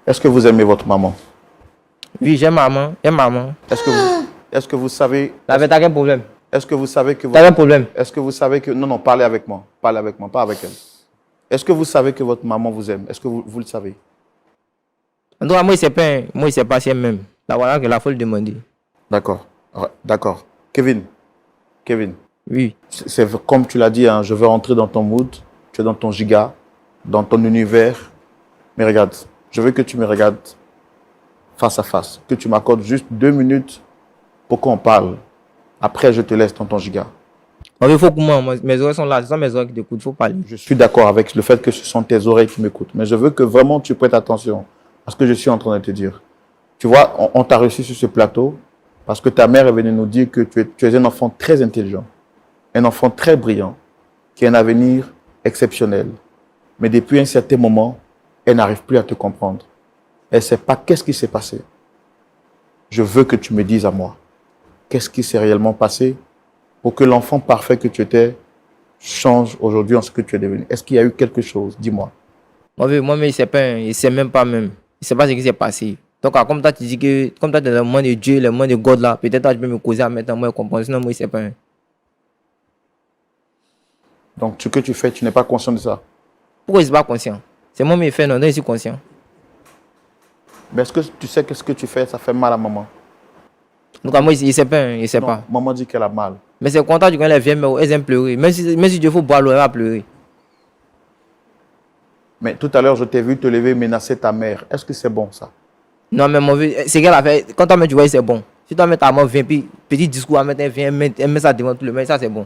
Speaker 1: Est-ce que vous aimez votre maman?
Speaker 5: Oui, j'aime maman. J'aime maman.
Speaker 1: Est-ce que vous savez...
Speaker 5: T'avais quel problème?
Speaker 1: Est-ce que vous savez que...
Speaker 5: T'avais un problème?
Speaker 1: Est-ce que vous savez que... Non, parlez avec moi. Parlez avec moi, pas avec elle. Est-ce que vous savez que votre maman vous aime? Est-ce que vous le savez?
Speaker 5: En tout cas, moi, il sait pas si elle m'aime. Là, voilà que la faut le demander.
Speaker 1: D'accord. Ouais, d'accord. Kevin.
Speaker 5: Oui.
Speaker 1: C'est comme tu l'as dit, hein, je veux rentrer dans ton mood. Tu es dans ton giga, dans ton univers. Mais regarde, je veux que tu me regardes face à face. Que tu m'accordes juste 2 minutes pour qu'on parle. Après, je te laisse dans ton giga.
Speaker 5: Il faut que moi, mes oreilles sont là. Ce sont mes oreilles qui t'écoutent. Il faut parler.
Speaker 1: Je suis d'accord avec le fait que ce sont tes oreilles qui m'écoutent. Mais je veux que vraiment tu prêtes attention à ce que je suis en train de te dire. Tu vois, on t'a reçu sur ce plateau parce que ta mère est venue nous dire que tu es un enfant très intelligent, un enfant très brillant, qui a un avenir exceptionnel. Mais depuis un certain moment, elle n'arrive plus à te comprendre. Elle ne sait pas qu'est-ce qui s'est passé. Je veux que tu me dises à moi, qu'est-ce qui s'est réellement passé pour que l'enfant parfait que tu étais change aujourd'hui en ce que tu es devenu. Est-ce qu'il y a eu quelque chose? Dis-moi.
Speaker 5: Moi, mais il sait même pas même. Il sait pas ce qui s'est passé. Donc, comme toi, tu dis que, comme toi, tu es le monde de Dieu, le monde de God là, peut-être toi, tu peux me causer à maintenant, moi, je comprends. Sinon, moi, il sait pas.
Speaker 1: Donc, ce que tu fais, tu n'es pas conscient de ça?
Speaker 5: Pourquoi il n'est pas conscient? C'est moi qui fais, non, je suis conscient.
Speaker 1: Mais est-ce que tu sais que ce que tu fais, ça fait mal à maman?
Speaker 5: Donc, moi, il ne sait pas, hein, il sait
Speaker 1: Non,
Speaker 5: pas.
Speaker 1: maman dit qu'elle a mal.
Speaker 5: Mais c'est content quand elle vient, mais elles aiment pleurer. Même si Dieu faut boire l'eau, elle va pleurer.
Speaker 1: Mais tout à l'heure, je t'ai vu te lever menacer ta mère. Est-ce que c'est bon ça?
Speaker 5: Non, mais mon vieux, c'est qu'elle a fait. Quand toi, tu vois, c'est bon. Si toi, ta maman vient, puis petit discours, elle vient, elle met ça devant tout le monde, ça, c'est bon.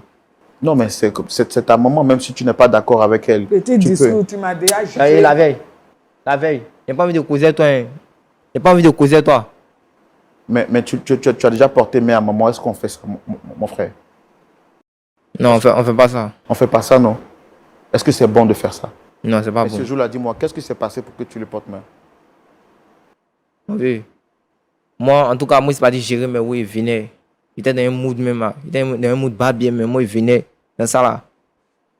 Speaker 1: Non, mais c'est ta maman, même si tu n'es pas d'accord avec elle.
Speaker 3: Petit discours, tu m'as déjà
Speaker 5: Et
Speaker 3: jugé.
Speaker 5: la veille, j'ai pas envie de causer toi. Hein. J'ai pas envie de causer toi.
Speaker 1: Mais tu as déjà porté main à maman. Est-ce qu'on fait ça, mon frère?
Speaker 5: Non, on fait pas ça.
Speaker 1: On fait pas ça, non? Est-ce que c'est bon de faire ça?
Speaker 5: Non, c'est pas
Speaker 1: Mais ce
Speaker 5: bon.
Speaker 1: jour-là, dis-moi, qu'est-ce qui s'est passé pour que tu le portes main?
Speaker 5: Mon vieux, moi, en tout cas, moi, c'est pas dit gérer, mais oui, il venait. Il était dans un mood même. Là. Il était dans un mood pas bien, mais moi, il venait dans ça là.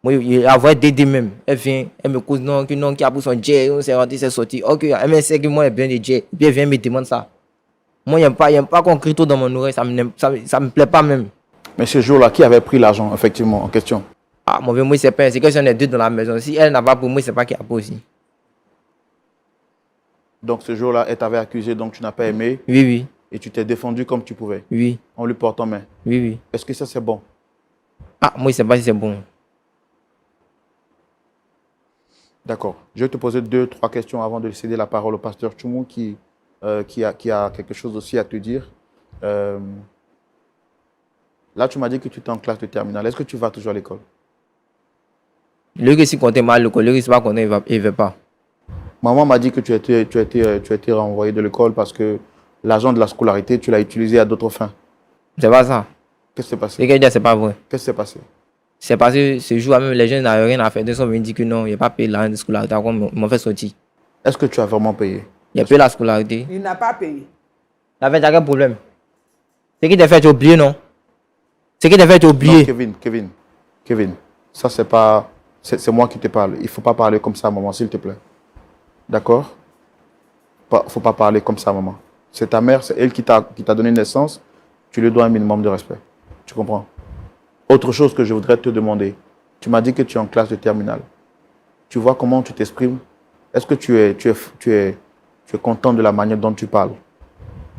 Speaker 5: Moi, il avait Dédé même. Elle vient, elle me cause non, qui a pris son jet, on s'est rentré, c'est sorti. Ok, elle me sait que moi, elle bien de jet. Puis elle vient me demander ça. Moi, il n'y a pas qu'on crie tout dans mon oreille, ça me plaît pas même.
Speaker 1: Mais ce jour-là, qui avait pris l'argent, effectivement, en question?
Speaker 5: Ah, mon vieux, moi, c'est pas. C'est que si on est deux dans la maison. Si elle n'a pas pour moi, c'est pas qui a pas aussi.
Speaker 1: Donc ce jour-là, elle t'avait accusé, donc tu n'as pas aimé.
Speaker 5: Oui, oui,
Speaker 1: Et tu t'es défendu comme tu pouvais,
Speaker 5: oui,
Speaker 1: en lui portant main.
Speaker 5: oui, oui.
Speaker 1: Est-ce que ça, c'est bon?
Speaker 5: Ah, moi, je sais pas si c'est bon.
Speaker 1: D'accord. Je vais te poser 2-3 questions avant de céder la parole au pasteur Tchoumou qui a quelque chose aussi à te dire. Là, tu m'as dit que tu étais en classe de terminale. Est-ce que tu vas toujours à l'école?
Speaker 5: Le gars, si comptait mal, le gars, c'est pas qu'on il va pas.
Speaker 1: Maman m'a dit que tu as été renvoyé de l'école parce que l'argent de la scolarité, tu l'as utilisé à d'autres fins.
Speaker 5: C'est pas ça.
Speaker 1: Qu'est-ce qui s'est passé?
Speaker 5: Les gars, c'est pas vrai.
Speaker 1: Qu'est-ce qui s'est passé?
Speaker 5: C'est parce que ce jour-là, même les jeunes n'avaient rien à faire. Ils sont venus dire que non, il n'y a pas payé l'argent de scolarité. Ils m'ont fait sortir.
Speaker 1: Est-ce que tu as vraiment payé?
Speaker 5: Il y a payé la scolarité.
Speaker 3: Il n'a pas payé.
Speaker 5: Il avait quel problème? C'est qui t'a fait oublier, non? C'est qui t'a fait oublier?
Speaker 1: Non, Kevin, ça c'est pas... C'est moi qui te parle. Il ne faut pas parler comme ça, maman, s'il te plaît. D'accord? Il ne faut pas parler comme ça, maman. C'est ta mère, c'est elle qui t'a donné naissance. Tu lui dois un minimum de respect. Tu comprends? Autre chose que je voudrais te demander. Tu m'as dit que tu es en classe de terminale. Tu vois comment tu t'exprimes? Est-ce que tu es content de la manière dont tu parles?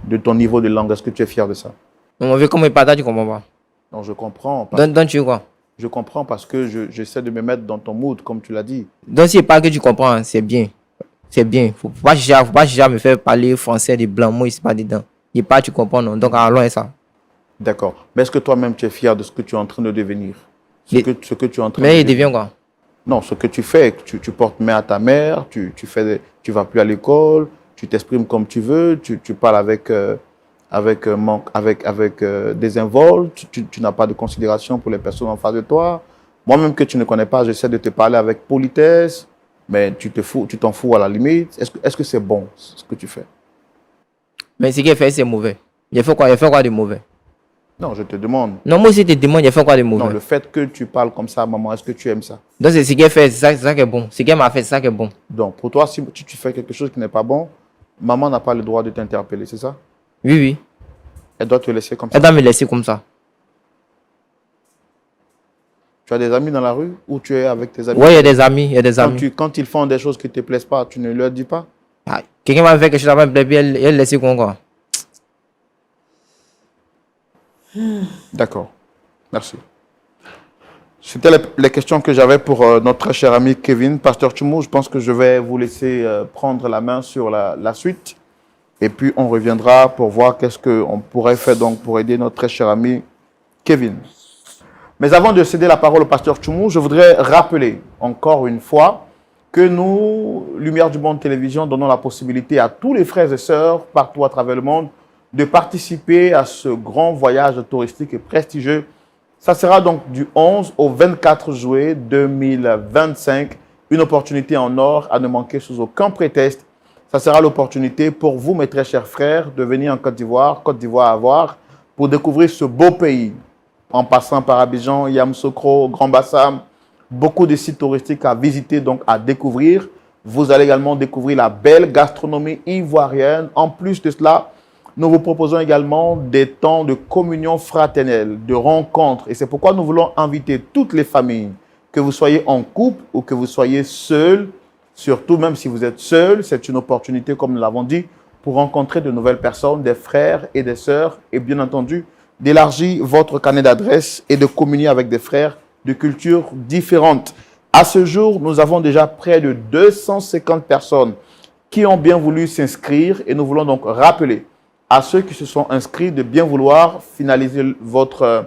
Speaker 1: De ton niveau de langue, est-ce que tu es fier de ça?
Speaker 5: On veut comment il parle, tu comprends pas.
Speaker 1: Non, je comprends.
Speaker 5: Donc tu quoi?
Speaker 1: Je comprends parce que j'essaie de me mettre dans ton mood, comme tu l'as dit.
Speaker 5: Donc si pas que tu comprends, c'est bien. C'est bien. Faut pas chercher à me faire parler français de blanc. Moi, c'est pas dedans. Il pas, tu comprends, non? Donc allons et ça.
Speaker 1: D'accord. Mais est-ce que toi-même, tu es fier de ce que tu es en train de devenir? Ce que tu es en train
Speaker 5: Mais
Speaker 1: de
Speaker 5: il devient quoi?
Speaker 1: Non, ce que tu fais, tu portes main à ta mère, tu vas plus à l'école, tu t'exprimes comme tu veux, tu parles avec désinvolte, tu n'as pas de considération pour les personnes en face de toi. Moi-même que tu ne connais pas, j'essaie de te parler avec politesse, mais tu t'en fous à la limite. Est-ce que c'est bon ce que tu fais?
Speaker 5: Mais ce qu'il fait, c'est mauvais. Il fait quoi? Il fait quoi de mauvais?
Speaker 1: Non, je te demande.
Speaker 5: Non, moi aussi, je te demande, il fait quoi de mauvais?
Speaker 1: Non, le fait que tu parles comme ça, maman, est-ce que tu aimes ça?
Speaker 5: Donc c'est ce qu'il fait, c'est ça qui est bon. Ce qu'il m'a fait, c'est ça qui est bon.
Speaker 1: Donc, pour toi, si tu fais quelque chose qui n'est pas bon, maman n'a pas le droit de t'interpeller, c'est ça?
Speaker 5: Oui, oui.
Speaker 1: Elle doit te laisser comme ça.
Speaker 5: Elle doit me laisser comme ça.
Speaker 1: Tu as des amis dans la rue ou tu es avec tes amis?
Speaker 5: Oui, il y a des amis, il y a des amis.
Speaker 1: Quand ils font des choses qui ne te plaisent pas, tu ne leur dis pas?
Speaker 5: Ah, quelqu'un m'a fait quelque chose avant, puis elle laisse quoi?
Speaker 1: D'accord. Merci. C'était les questions que j'avais pour notre très cher ami Kevin. Pasteur Tchoumou, je pense que je vais vous laisser prendre la main sur la suite. Et puis, on reviendra pour voir qu'est-ce qu'on pourrait faire donc pour aider notre très cher ami Kevin. Mais avant de céder la parole au pasteur Tchoumou, je voudrais rappeler encore une fois que nous, Lumière du Monde Télévision, donnons la possibilité à tous les frères et sœurs partout à travers le monde de participer à ce grand voyage touristique et prestigieux. Ça sera donc du 11 au 24 juillet 2025. Une opportunité en or à ne manquer sous aucun prétexte. Ça sera l'opportunité pour vous, mes très chers frères, de venir en Côte d'Ivoire à voir, pour découvrir ce beau pays. En passant par Abidjan, Yamoussoukro, Grand Bassam, beaucoup de sites touristiques à visiter, donc à découvrir. Vous allez également découvrir la belle gastronomie ivoirienne. En plus de cela, nous vous proposons également des temps de communion fraternelle, de rencontres. Et c'est pourquoi nous voulons inviter toutes les familles, que vous soyez en couple ou que vous soyez seul. Surtout, même si vous êtes seul, c'est une opportunité, comme nous l'avons dit, pour rencontrer de nouvelles personnes, des frères et des sœurs, et bien entendu, d'élargir votre carnet d'adresses et de communier avec des frères de cultures différentes. À ce jour, nous avons déjà près de 250 personnes qui ont bien voulu s'inscrire et nous voulons donc rappeler à ceux qui se sont inscrits de bien vouloir finaliser votre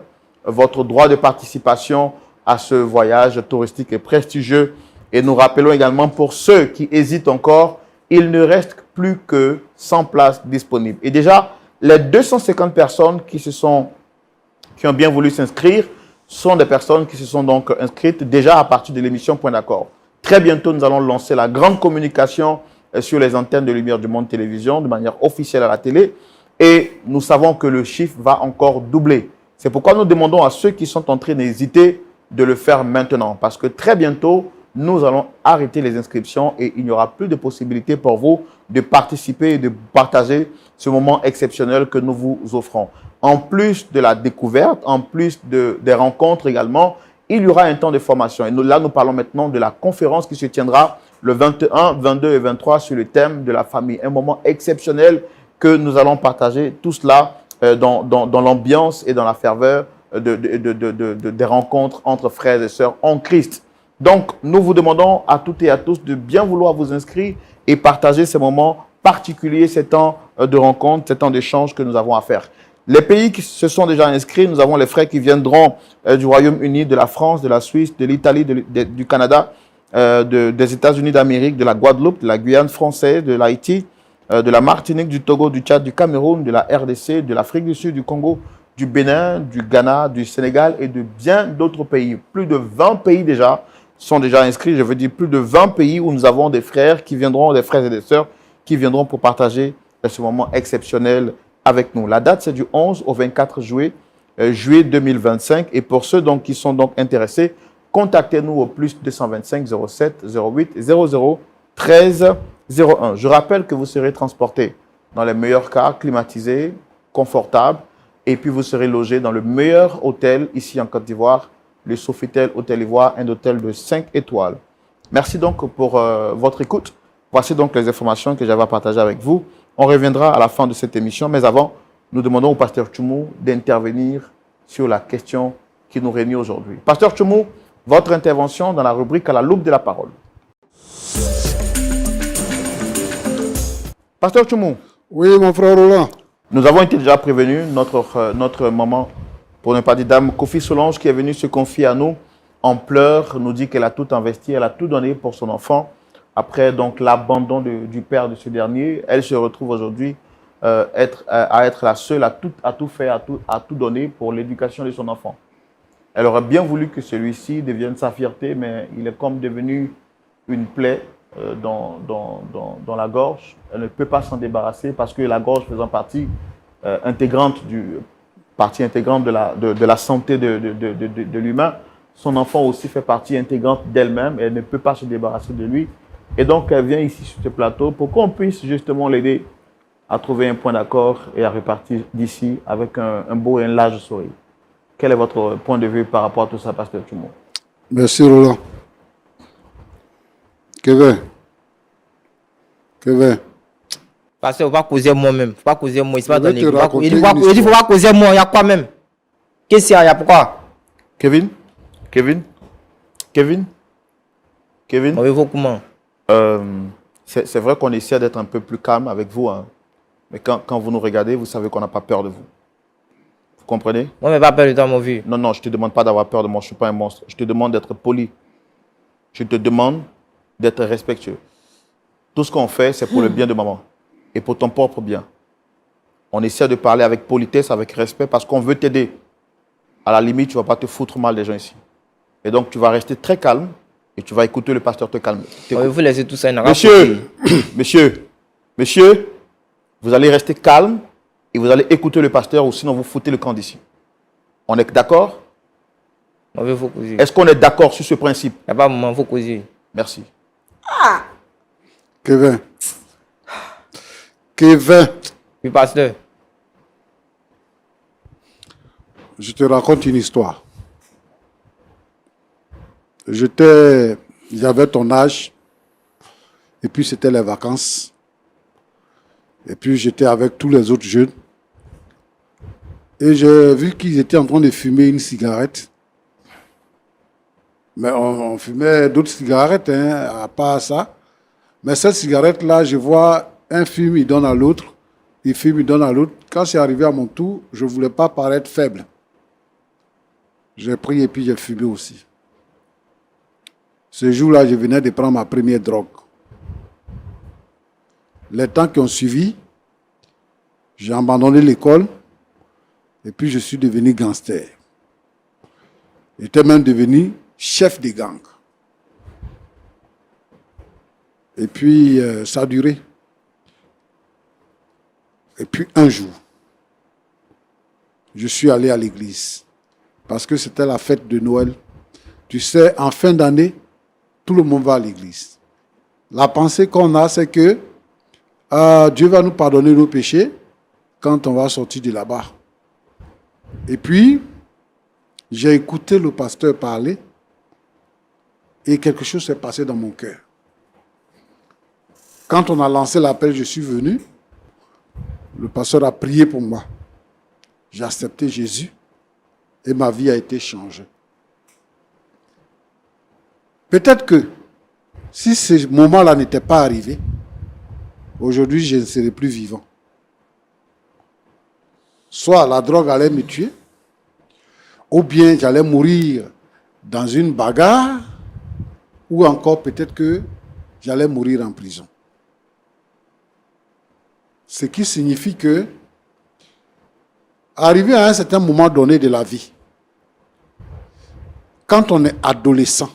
Speaker 1: droit de participation à ce voyage touristique et prestigieux. Et nous rappelons également pour ceux qui hésitent encore, il ne reste plus que 100 places disponibles. Et déjà, les 250 personnes qui ont bien voulu s'inscrire sont des personnes qui se sont donc inscrites déjà à partir de l'émission Point d'accord. Très bientôt, nous allons lancer la grande communication sur les antennes de Lumière du Monde Télévision de manière officielle à la télé. Et nous savons que le chiffre va encore doubler. C'est pourquoi nous demandons à ceux qui sont en train d'hésiter de le faire maintenant. Parce que très bientôt, nous allons arrêter les inscriptions et il n'y aura plus de possibilité pour vous de participer et de partager ce moment exceptionnel que nous vous offrons. En plus de la découverte, en plus des rencontres également, il y aura un temps de formation. Et nous parlons maintenant de la conférence qui se tiendra le 21, 22 et 23 sur le thème de la famille. Un moment exceptionnel que nous allons partager tout cela dans l'ambiance et dans la ferveur des rencontres entre frères et sœurs en Christ. Donc, nous vous demandons à toutes et à tous de bien vouloir vous inscrire et partager ces moments particuliers, ces temps de rencontre, ces temps d'échange que nous avons à faire. Les pays qui se sont déjà inscrits, nous avons les frères qui viendront du Royaume-Uni, de la France, de la Suisse, de l'Italie, du Canada, des États-Unis d'Amérique, de la Guadeloupe, de la Guyane française, de l'Haïti, de la Martinique, du Togo, du Tchad, du Cameroun, de la RDC, de l'Afrique du Sud, du Congo, du Bénin, du Ghana, du Sénégal et de bien d'autres pays. Plus de 20 pays déjà sont déjà inscrits. Je veux dire plus de 20 pays où nous avons des frères qui viendront, des frères et des sœurs qui viendront pour partager ce moment exceptionnel avec nous. La date, c'est du 11 au 24 juillet 2025. Et pour ceux donc, qui sont donc intéressés, contactez-nous au plus 225 07 08 00 13 01. Je rappelle que vous serez transporté dans les meilleurs cas, climatisés, confortables, et puis vous serez logé dans le meilleur hôtel ici en Côte d'Ivoire, le Sofitel Hôtel Ivoire, un hôtel de 5 étoiles. Merci donc pour votre écoute. Voici donc les informations que j'avais à partager avec vous. On reviendra à la fin de cette émission, mais avant, nous demandons au pasteur Tchoumou d'intervenir sur la question qui nous réunit aujourd'hui. Pasteur Tchoumou, votre intervention dans la rubrique à la loupe de la parole. Pasteur Tchoumou.
Speaker 2: Oui, mon frère Roland.
Speaker 1: Nous avons été déjà prévenus, notre maman, pour ne pas dire dame, Kofi Solange, qui est venue se confier à nous en pleurs, nous dit qu'elle a tout investi, elle a tout donné pour son enfant. Après donc l'abandon du père de ce dernier, elle se retrouve aujourd'hui à être la seule à tout faire, à tout donner pour l'éducation de son enfant. Elle aurait bien voulu que celui-ci devienne sa fierté, mais il est comme devenu une plaie dans la gorge. Elle ne peut pas s'en débarrasser parce que la gorge faisant partie intégrante de la santé de l'humain, son enfant aussi fait partie intégrante d'elle-même. Elle ne peut pas se débarrasser de lui. Et donc, elle vient ici sur ce plateau pour qu'on puisse justement l'aider à trouver un point d'accord et à repartir d'ici avec un beau et un large sourire. Quel est votre point de vue par rapport à tout ça, pasteur Tchoumou?
Speaker 2: Merci, Roland. Kevin.
Speaker 5: Parce qu'il ne faut pas causer moi-même. Il ne faut pas causer moi. Il
Speaker 2: vais te raconter
Speaker 5: ne faut pas causer moi. Il y a quoi même? Qu'est-ce qu'il y a? Il y a pourquoi?
Speaker 1: Kevin.
Speaker 5: On veut voir comment?
Speaker 1: C'est vrai qu'on essaie d'être un peu plus calme avec vous, hein. Mais quand vous nous regardez, vous savez qu'on n'a pas peur de vous. Vous comprenez?
Speaker 5: Moi, je n'ai pas peur de toi, mon vieux.
Speaker 1: Non, je ne te demande pas d'avoir peur de moi, je ne suis pas un monstre. Je te demande d'être poli. Je te demande d'être respectueux. Tout ce qu'on fait, c'est pour le bien de maman et pour ton propre bien. On essaie de parler avec politesse, avec respect, parce qu'on veut t'aider. À la limite, tu ne vas pas te foutre mal des gens ici. Et donc, tu vas rester très calme et tu vas écouter le pasteur te calmer.
Speaker 5: Vous laissez tout ça.
Speaker 1: Monsieur, vous allez rester calme et vous allez écouter le pasteur ou sinon vous foutez le camp d'ici. On est d'accord? Est-ce qu'on est d'accord sur ce principe?
Speaker 5: Il n'y a pas de moment, il faut causer.
Speaker 1: Merci.
Speaker 2: Kevin.
Speaker 5: Oui, pasteur.
Speaker 2: Je te raconte une histoire. J'avais ton âge, et puis c'était les vacances. Et puis j'étais avec tous les autres jeunes. Et j'ai vu qu'ils étaient en train de fumer une cigarette. Mais on fumait d'autres cigarettes, hein, à part ça. Mais cette cigarette-là, je vois un fume, il donne à l'autre. Il fume, il donne à l'autre. Quand c'est arrivé à mon tour, je ne voulais pas paraître faible. J'ai pris et puis j'ai fumé aussi. Ce jour-là, je venais de prendre ma première drogue. Les temps qui ont suivi, j'ai abandonné l'école et puis je suis devenu gangster. J'étais même devenu chef de gang. Et puis, ça a duré. Et puis, un jour, je suis allé à l'église parce que c'était la fête de Noël. Tu sais, en fin d'année, tout le monde va à l'église. La pensée qu'on a, c'est que Dieu va nous pardonner nos péchés quand on va sortir de là-bas. Et puis, j'ai écouté le pasteur parler et quelque chose s'est passé dans mon cœur. Quand on a lancé l'appel, je suis venu. Le pasteur a prié pour moi. J'ai accepté Jésus et ma vie a été changée. Peut-être que si ce moment-là n'était pas arrivé, aujourd'hui, je ne serais plus vivant. Soit la drogue allait me tuer, ou bien j'allais mourir dans une bagarre, ou encore peut-être que j'allais mourir en prison. Ce qui signifie que, arrivé à un certain moment donné de la vie, quand on est adolescent,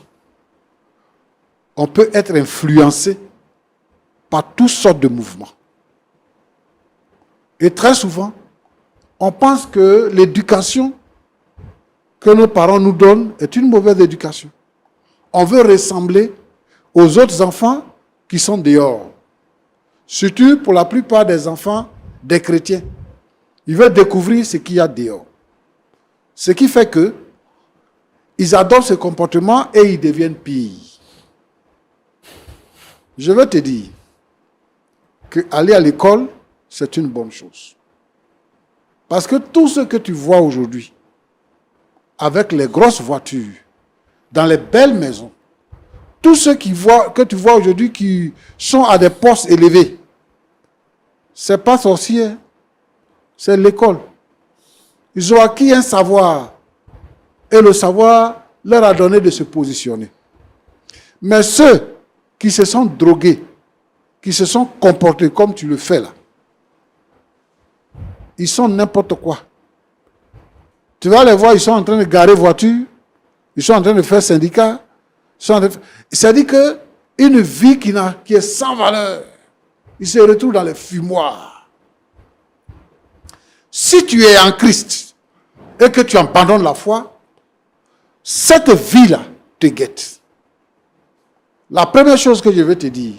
Speaker 2: on peut être influencé par toutes sortes de mouvements. Et très souvent, on pense que l'éducation que nos parents nous donnent est une mauvaise éducation. On veut ressembler aux autres enfants qui sont dehors. Surtout pour la plupart des enfants des chrétiens. Ils veulent découvrir ce qu'il y a dehors. Ce qui fait que ils adoptent ce comportement et ils deviennent pires. Je veux te dire qu'aller à l'école, c'est une bonne chose. Parce que tout ce que tu vois aujourd'hui, avec les grosses voitures, dans les belles maisons, tous ceux que tu vois aujourd'hui qui sont à des postes élevés, ce n'est pas sorcier, c'est l'école. Ils ont acquis un savoir et le savoir leur a donné de se positionner. Mais ceux qui se sont drogués, qui se sont comportés comme tu le fais là, ils sont n'importe quoi. Tu vas les voir, ils sont en train de garer voiture, ils sont en train de faire syndicat. C'est-à-dire qu'une vie qui est sans valeur, ils se retrouvent dans les fumoirs. Si tu es en Christ et que tu abandonnes la foi, cette vie-là te guette. La première chose que je vais te dire,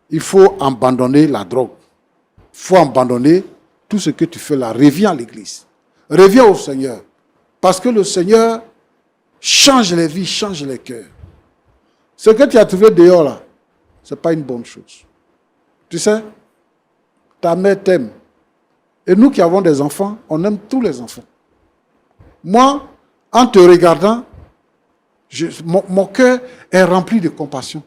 Speaker 2: il faut abandonner la drogue. Il faut abandonner tout ce que tu fais là. Reviens à l'église. Reviens au Seigneur. Parce que le Seigneur change les vies, change les cœurs. Ce que tu as trouvé dehors là, ce n'est pas une bonne chose. Tu sais, ta mère t'aime. Et nous qui avons des enfants, on aime tous les enfants. Moi, en te regardant, mon cœur est rempli de compassion.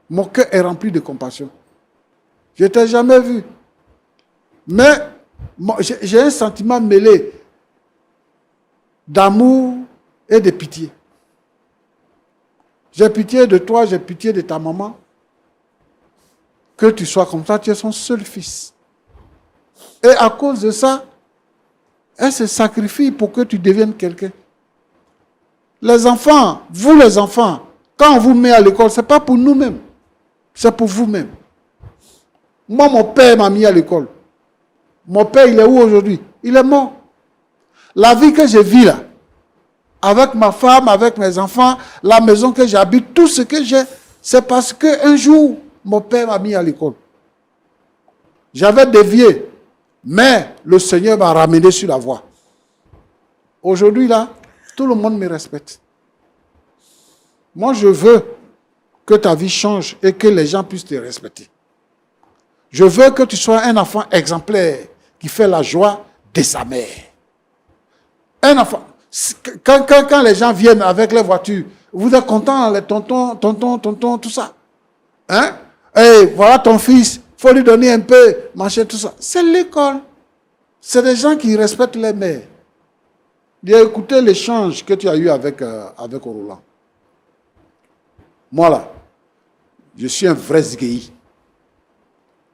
Speaker 2: Mon cœur est rempli de compassion. Je ne t'ai jamais vu. Mais j'ai un sentiment mêlé d'amour et de pitié. J'ai pitié de toi, j'ai pitié de ta maman. Que tu sois comme ça, tu es son seul fils. Et à cause de ça, elle se sacrifie pour que tu deviennes quelqu'un. Les enfants, vous les enfants, quand on vous met à l'école, ce n'est pas pour nous-mêmes, c'est pour vous-même. Moi, mon père m'a mis à l'école. Mon père, il est où aujourd'hui? Il est mort. La vie que je vis là, avec ma femme, avec mes enfants, la maison que j'habite, tout ce que j'ai, c'est parce qu'un jour, mon père m'a mis à l'école. J'avais dévié, mais le Seigneur m'a ramené sur la voie. Aujourd'hui, là, tout le monde me respecte. Moi, je veux que ta vie change et que les gens puissent te respecter. Je veux que tu sois un enfant exemplaire qui fait la joie de sa mère. Un enfant. Quand les gens viennent avec les voitures, vous êtes contents, les tontons, tout ça. Hein? Et voilà ton fils, il faut lui donner un peu, manger tout ça. C'est l'école. C'est des gens qui respectent les mères. Il a écouté l'échange que tu as eu avec Roland. Moi là, je suis un vrai zigueï.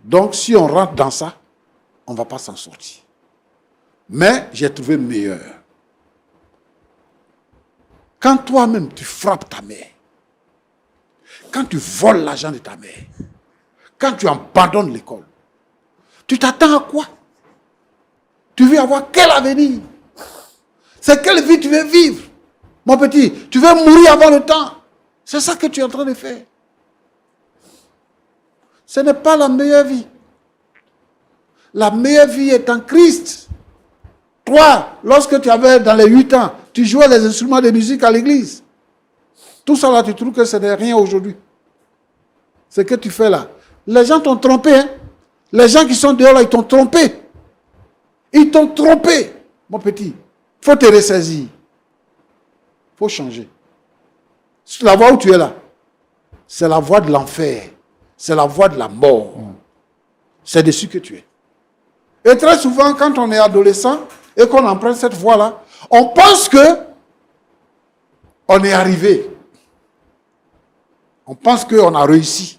Speaker 2: Donc si on rentre dans ça, on ne va pas s'en sortir. Mais j'ai trouvé meilleur. Quand toi-même tu frappes ta mère, quand tu voles l'argent de ta mère, quand tu abandonnes l'école, tu t'attends à quoi? Tu veux avoir quel avenir? C'est quelle vie tu veux vivre? Mon petit, tu veux mourir avant le temps. C'est ça que tu es en train de faire. Ce n'est pas la meilleure vie. La meilleure vie est en Christ. Toi, lorsque tu avais dans les 8 ans, tu jouais les instruments de musique à l'église. Tout ça là, tu trouves que ce n'est rien aujourd'hui. Ce que tu fais là. Les gens t'ont trompé. Hein? Les gens qui sont dehors là, ils t'ont trompé. Ils t'ont trompé, mon petit. Il faut te ressaisir. Il faut changer. La voie où tu es là, c'est la voie de l'enfer. C'est la voie de la mort. C'est dessus que tu es. Et très souvent, quand on est adolescent et qu'on emprunte cette voie-là, on pense que on est arrivé. On pense qu'on a réussi.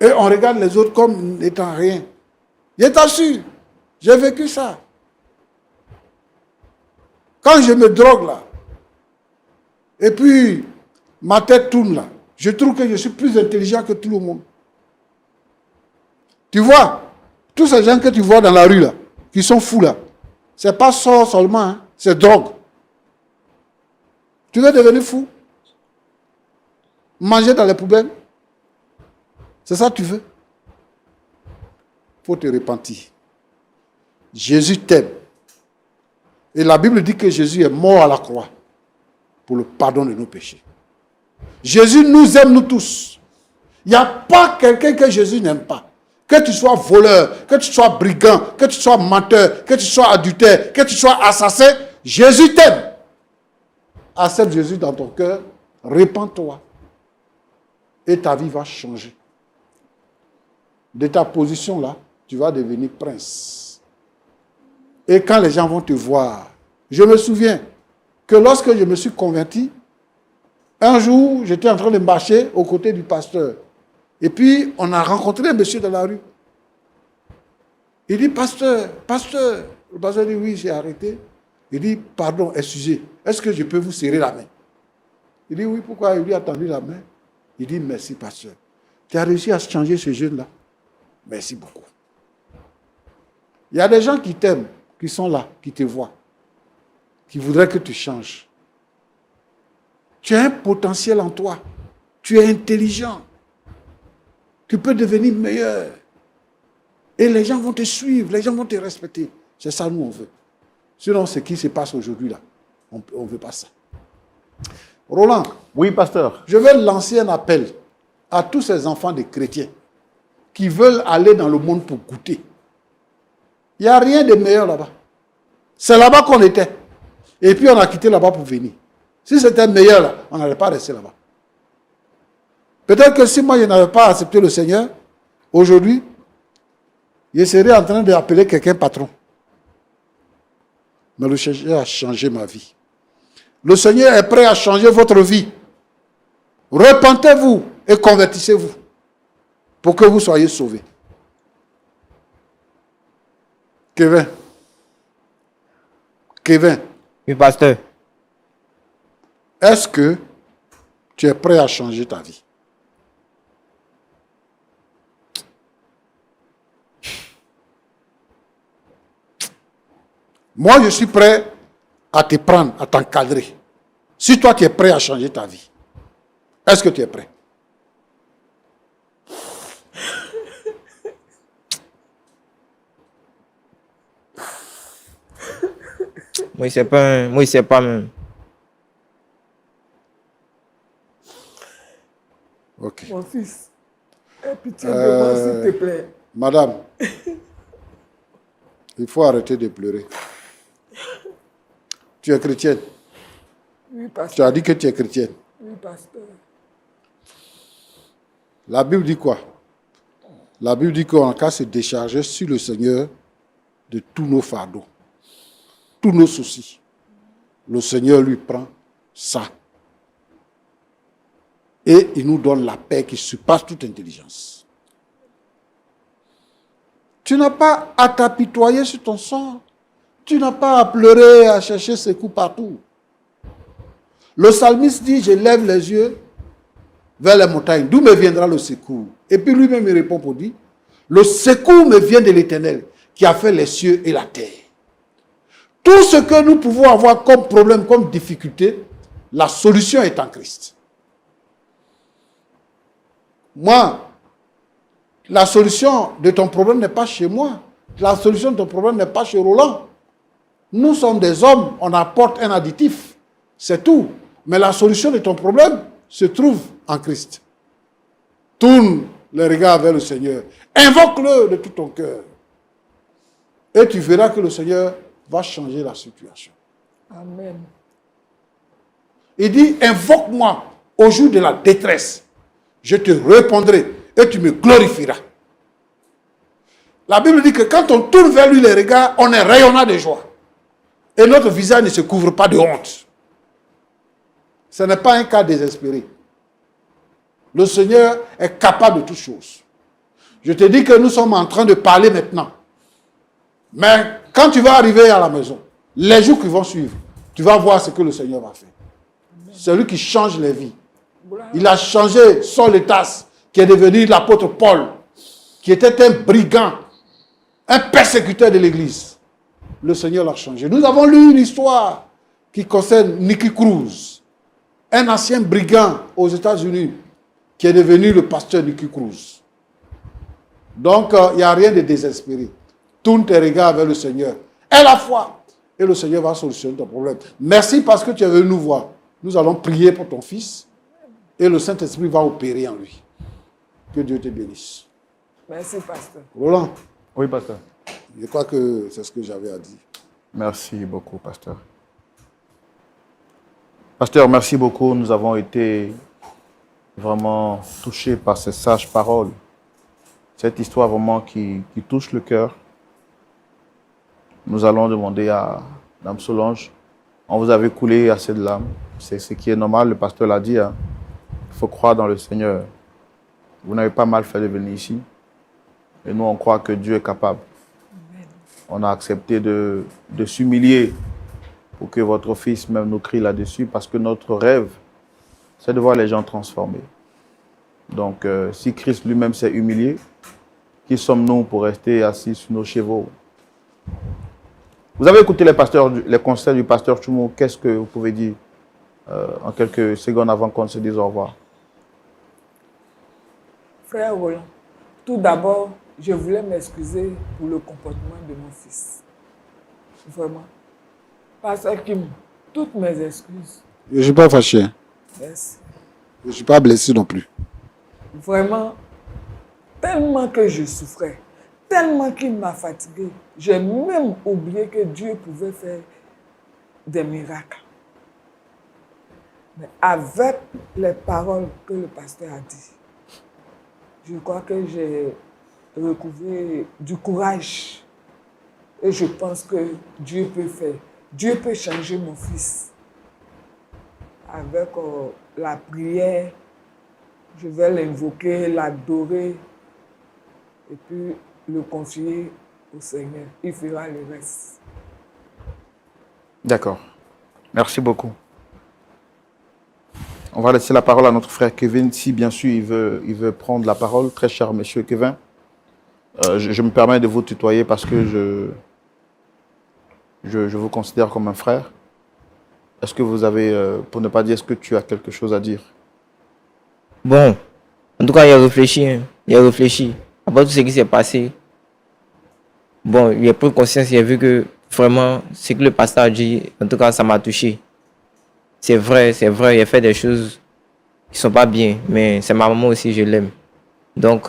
Speaker 2: Et on regarde les autres comme n'étant rien. Je t'assure, j'ai vécu ça. Quand je me drogue là, et puis ma tête tourne là, je trouve que je suis plus intelligent que tout le monde. Tu vois, tous ces gens que tu vois dans la rue là, qui sont fous là, c'est pas ça seulement, hein, c'est drogue. Tu veux devenir fou? Manger dans les poubelles? C'est ça que tu veux? Il faut te repentir. Jésus t'aime. Et la Bible dit que Jésus est mort à la croix pour le pardon de nos péchés. Jésus nous aime, nous tous. Il n'y a pas quelqu'un que Jésus n'aime pas. Que tu sois voleur, que tu sois brigand, que tu sois menteur, que tu sois adultère, que tu sois assassin, Jésus t'aime. Accepte Jésus dans ton cœur, répands-toi. Et ta vie va changer. De ta position là, tu vas devenir prince. Et quand les gens vont te voir, je me souviens que lorsque je me suis converti, un jour, j'étais en train de marcher aux côtés du pasteur. Et puis, on a rencontré un monsieur dans la rue. Il dit, pasteur. Le pasteur dit, oui, j'ai arrêté. Il dit, pardon, excusez, est-ce que je peux vous serrer la main? Il dit, oui, pourquoi? Il lui a tendu la main. Il dit, merci, pasteur. Tu as réussi à changer ce jeune-là. Merci beaucoup. Il y a des gens qui t'aiment, qui sont là, qui te voient, qui voudraient que tu changes. Tu as un potentiel en toi. Tu es intelligent. Tu peux devenir meilleur. Et les gens vont te suivre, les gens vont te respecter. C'est ça, nous, on veut. Sinon, ce qui se passe aujourd'hui, là, on ne veut pas ça. Roland.
Speaker 1: Oui, pasteur.
Speaker 2: Je vais lancer un appel à tous ces enfants de chrétiens qui veulent aller dans le monde pour goûter. Il n'y a rien de meilleur là-bas. C'est là-bas qu'on était. Et puis, on a quitté là-bas pour venir. Si c'était meilleur là, on n'allait pas rester là-bas. Peut-être que si moi, je n'avais pas accepté le Seigneur, aujourd'hui, je serais en train d'appeler quelqu'un patron. Mais le Seigneur a changé ma vie. Le Seigneur est prêt à changer votre vie. Repentez-vous et convertissez-vous pour que vous soyez sauvés. Kevin.
Speaker 5: Oui, pasteur.
Speaker 2: Est-ce que tu es prêt à changer ta vie? Moi, je suis prêt à te prendre, à t'encadrer. Si toi, tu es prêt à changer ta vie, est-ce que tu es prêt?
Speaker 5: Moi, c'est pas même.
Speaker 2: Ok.
Speaker 3: Mon fils, aie Pitié de moi, s'il te plaît.
Speaker 2: Madame, il faut arrêter de pleurer. Tu es chrétienne.
Speaker 3: Oui, pasteur.
Speaker 2: Tu as dit que tu es chrétienne.
Speaker 3: Oui, pasteur.
Speaker 2: La Bible dit quoi? La Bible dit qu'on a qu'à se décharger sur le Seigneur de tous nos fardeaux, tous nos soucis. Le Seigneur lui prend ça. Et il nous donne la paix qui surpasse toute intelligence. Tu n'as pas à t'apitoyer sur ton sort. Tu n'as pas à pleurer, à chercher secours partout. Le psalmiste dit, je lève les yeux vers les montagnes. D'où me viendra le secours? Et puis lui-même il répond pour dire, le secours me vient de l'Éternel qui a fait les cieux et la terre. Tout ce que nous pouvons avoir comme problème, comme difficulté, la solution est en Christ. Moi, la solution de ton problème n'est pas chez moi. La solution de ton problème n'est pas chez Roland. Nous sommes des hommes, on apporte un additif. C'est tout. Mais la solution de ton problème se trouve en Christ. Tourne le regard vers le Seigneur. Invoque-le de tout ton cœur. Et tu verras que le Seigneur va changer la situation.
Speaker 3: Amen.
Speaker 2: Il dit, invoque-moi au jour de la détresse. Je te répondrai et tu me glorifieras. La Bible dit que quand on tourne vers lui les regards, on est rayonnant de joie. Et notre visage ne se couvre pas de honte. Ce n'est pas un cas désespéré. Le Seigneur est capable de toutes choses. Je te dis que nous sommes en train de parler maintenant. Mais quand tu vas arriver à la maison, les jours qui vont suivre, tu vas voir ce que le Seigneur va faire. C'est lui qui change les vies. Il a changé Saul de Tarse, qui est devenu l'apôtre Paul, qui était un brigand, un persécuteur de l'Église. Le Seigneur l'a changé. Nous avons lu une histoire qui concerne Nicky Cruz, un ancien brigand aux États-Unis, qui est devenu le pasteur Nicky Cruz. Donc, il n'y a rien de désespéré. Tourne tes regards vers le Seigneur. Aie la foi. Et le Seigneur va solutionner ton problème. Merci parce que tu es venu nous voir. Nous allons prier pour ton fils. Et le Saint-Esprit va opérer en lui. Que Dieu te bénisse.
Speaker 3: Merci, pasteur.
Speaker 2: Roland.
Speaker 1: Oui, pasteur.
Speaker 2: Je crois que c'est ce que j'avais à dire.
Speaker 1: Merci beaucoup, pasteur. Pasteur, merci beaucoup. Nous avons été vraiment touchés par ces sages paroles. Cette histoire vraiment qui touche le cœur. Nous allons demander à Dame Solange, on vous avait coulé assez de larmes. C'est ce qui est normal, le pasteur l'a dit. Hein. Il faut croire dans le Seigneur. Vous n'avez pas mal fait de venir ici. Et nous, on croit que Dieu est capable. Amen. On a accepté de s'humilier pour que votre fils même nous crie là-dessus, parce que notre rêve, c'est de voir les gens transformés. Donc, si Christ lui-même s'est humilié, qui sommes-nous pour rester assis sur nos chevaux? Vous avez écouté les conseils du pasteur Tchoumou. Qu'est-ce que vous pouvez dire en quelques secondes avant qu'on se dise au revoir?
Speaker 3: Frère Roland, tout d'abord, je voulais m'excuser pour le comportement de mon fils. Vraiment. Pasteur Kim, toutes mes excuses.
Speaker 2: Je ne suis pas fâché.
Speaker 3: Merci.
Speaker 2: Je ne suis pas blessé non plus.
Speaker 3: Vraiment, tellement que je souffrais, tellement qu'il m'a fatigué, j'ai même oublié que Dieu pouvait faire des miracles. Mais avec les paroles que le pasteur a dit, je crois que j'ai recouvré du courage. Et je pense que Dieu peut faire. Dieu peut changer mon fils. Avec la prière, je vais l'invoquer, l'adorer et puis le confier au Seigneur. Il fera le reste.
Speaker 1: D'accord. Merci beaucoup. On va laisser la parole à notre frère Kevin, si bien sûr il veut prendre la parole. Très cher monsieur Kevin, je me permets de vous tutoyer parce que je vous considère comme un frère. Est-ce que vous avez, pour ne pas dire, est-ce que tu as quelque chose à dire?
Speaker 5: Bon, en tout cas, il a réfléchi. Hein. Il a réfléchi. Après tout ce qui s'est passé, bon, il a pris conscience, il a vu que vraiment, ce que le pasteur a dit, en tout cas, ça m'a touché. C'est vrai, il a fait des choses qui ne sont pas bien, mais c'est ma maman aussi, je l'aime. Donc,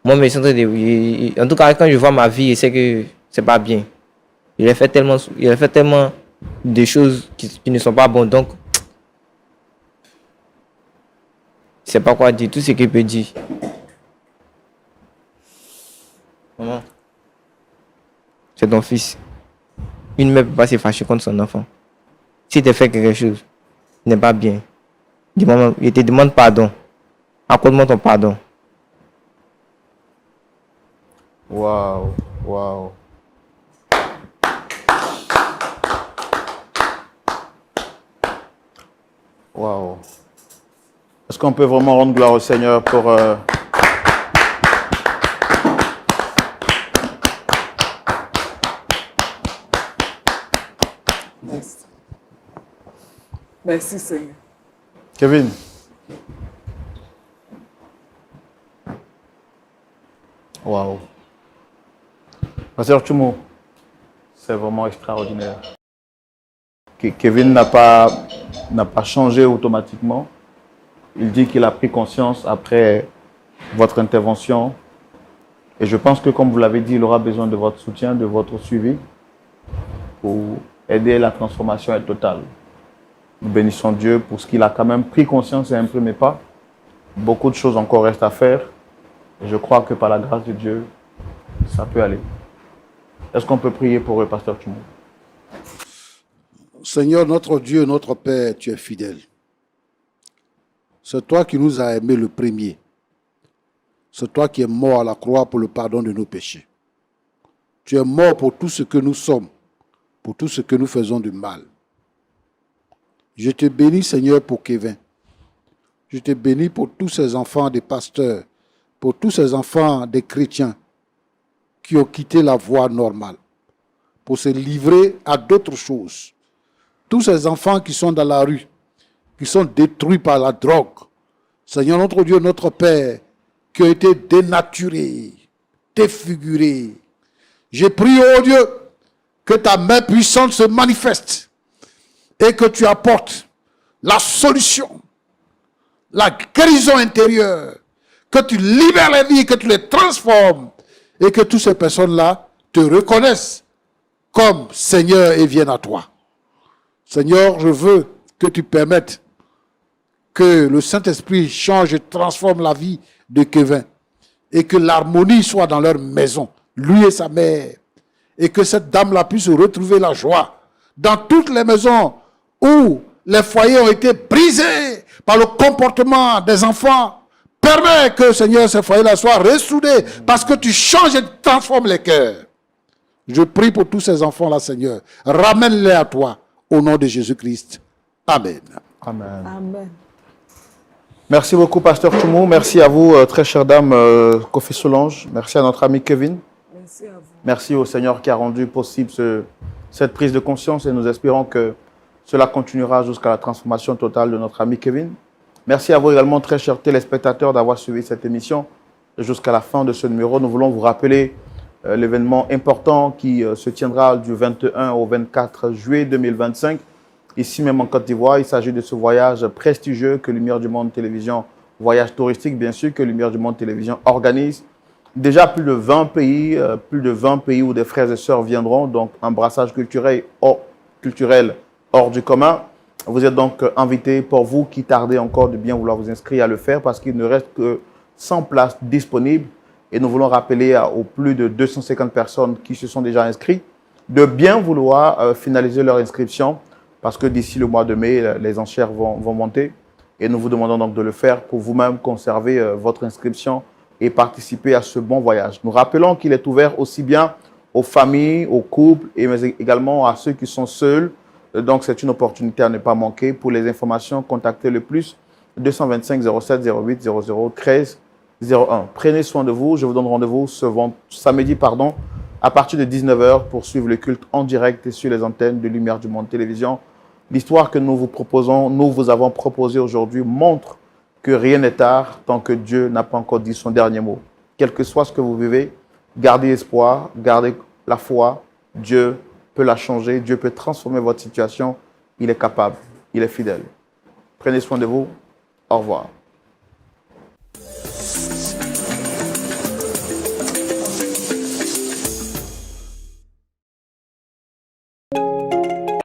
Speaker 5: Moi, je me sens en tout cas, quand je vois ma vie, je sais que c'est pas bien. Il a fait tellement de choses qui ne sont pas bonnes. Donc, je sais pas quoi dire. Tout ce qu'il peut dire. Maman, c'est ton fils. Une mère ne peut pas se fâcher contre son enfant. Si tu fais quelque chose, n'est pas bien. Dis-moi, je te demande pardon. Accorde-moi ton pardon.
Speaker 1: Waouh, waouh. Waouh. Est-ce qu'on peut vraiment rendre gloire au Seigneur pour...
Speaker 3: Merci. Merci Seigneur.
Speaker 1: Kevin. Waouh. Pasteur Tchoumo, c'est vraiment extraordinaire. Kevin n'a pas changé automatiquement. Il dit qu'il a pris conscience après votre intervention. Et je pense que, comme vous l'avez dit, il aura besoin de votre soutien, de votre suivi pour aider la transformation à être totale. Nous bénissons Dieu pour ce qu'il a quand même pris conscience et imprimé pas. Beaucoup de choses encore restent à faire. Et je crois que par la grâce de Dieu, ça peut aller. Est-ce qu'on peut prier pour le pasteur Tchoumo?
Speaker 2: Seigneur, notre Dieu, notre Père, tu es fidèle. C'est toi qui nous as aimés le premier. C'est toi qui es mort à la croix pour le pardon de nos péchés. Tu es mort pour tout ce que nous sommes, pour tout ce que nous faisons du mal. Je te bénis, Seigneur, pour Kevin. Je te bénis pour tous ces enfants des pasteurs, pour tous ces enfants des chrétiens qui ont quitté la voie normale pour se livrer à d'autres choses. Tous ces enfants qui sont dans la rue, qui sont détruits par la drogue. Seigneur, notre Dieu, notre Père, qui ont été dénaturés, défigurés. J'ai prié, oh Dieu, que ta main puissante se manifeste et que tu apportes la solution, la guérison intérieure, que tu libères les vies, que tu les transformes et que toutes ces personnes-là te reconnaissent comme Seigneur et viennent à toi. Seigneur, je veux que tu permettes que le Saint-Esprit change et transforme la vie de Kevin et que l'harmonie soit dans leur maison, lui et sa mère, et que cette dame-là puisse retrouver la joie dans toutes les maisons où les foyers ont été brisés par le comportement des enfants. Permets que, Seigneur, ces foyers-là soient ressoudés parce que tu changes et transformes les cœurs. Je prie pour tous ces enfants-là, Seigneur. Ramène-les à toi au nom de Jésus-Christ. Amen.
Speaker 1: Amen.
Speaker 3: Amen.
Speaker 1: Merci beaucoup, pasteur Tchoumo. Merci à vous, très chère dame Kofi Solange. Merci à notre ami Kevin.
Speaker 3: Merci à vous.
Speaker 1: Merci au Seigneur qui a rendu possible cette prise de conscience et nous espérons que cela continuera jusqu'à la transformation totale de notre ami Kevin. Merci à vous également, très chers téléspectateurs, d'avoir suivi cette émission jusqu'à la fin de ce numéro. Nous voulons vous rappeler l'événement important qui se tiendra du 21 au 24 juillet 2025, ici même en Côte d'Ivoire. Il s'agit de ce voyage prestigieux que Lumière du Monde Télévision, voyage touristique bien sûr, que Lumière du Monde Télévision organise. Déjà plus de 20 pays où des frères et sœurs viendront, donc un brassage culturel hors du commun. Vous êtes donc invités, pour vous qui tardez encore de bien vouloir vous inscrire à le faire, parce qu'il ne reste que 100 places disponibles. Et nous voulons rappeler aux plus de 250 personnes qui se sont déjà inscrites de bien vouloir finaliser leur inscription, parce que d'ici le mois de mai, les enchères vont monter. Et nous vous demandons donc de le faire pour vous-même conserver votre inscription et participer à ce bon voyage. Nous rappelons qu'il est ouvert aussi bien aux familles, aux couples, mais également à ceux qui sont seuls. Donc, c'est une opportunité à ne pas manquer. Pour les informations, contactez le plus 225 07 08 00 13 01. Prenez soin de vous. Je vous donne rendez-vous samedi, à partir de 19h pour suivre le culte en direct et sur les antennes de Lumière du Monde Télévision. L'histoire que nous vous avons proposée aujourd'hui montre que rien n'est tard tant que Dieu n'a pas encore dit son dernier mot. Quel que soit ce que vous vivez, gardez espoir, gardez la foi. Dieu peut la changer, Dieu peut transformer votre situation. Il est capable, il est fidèle. Prenez soin de vous. Au revoir.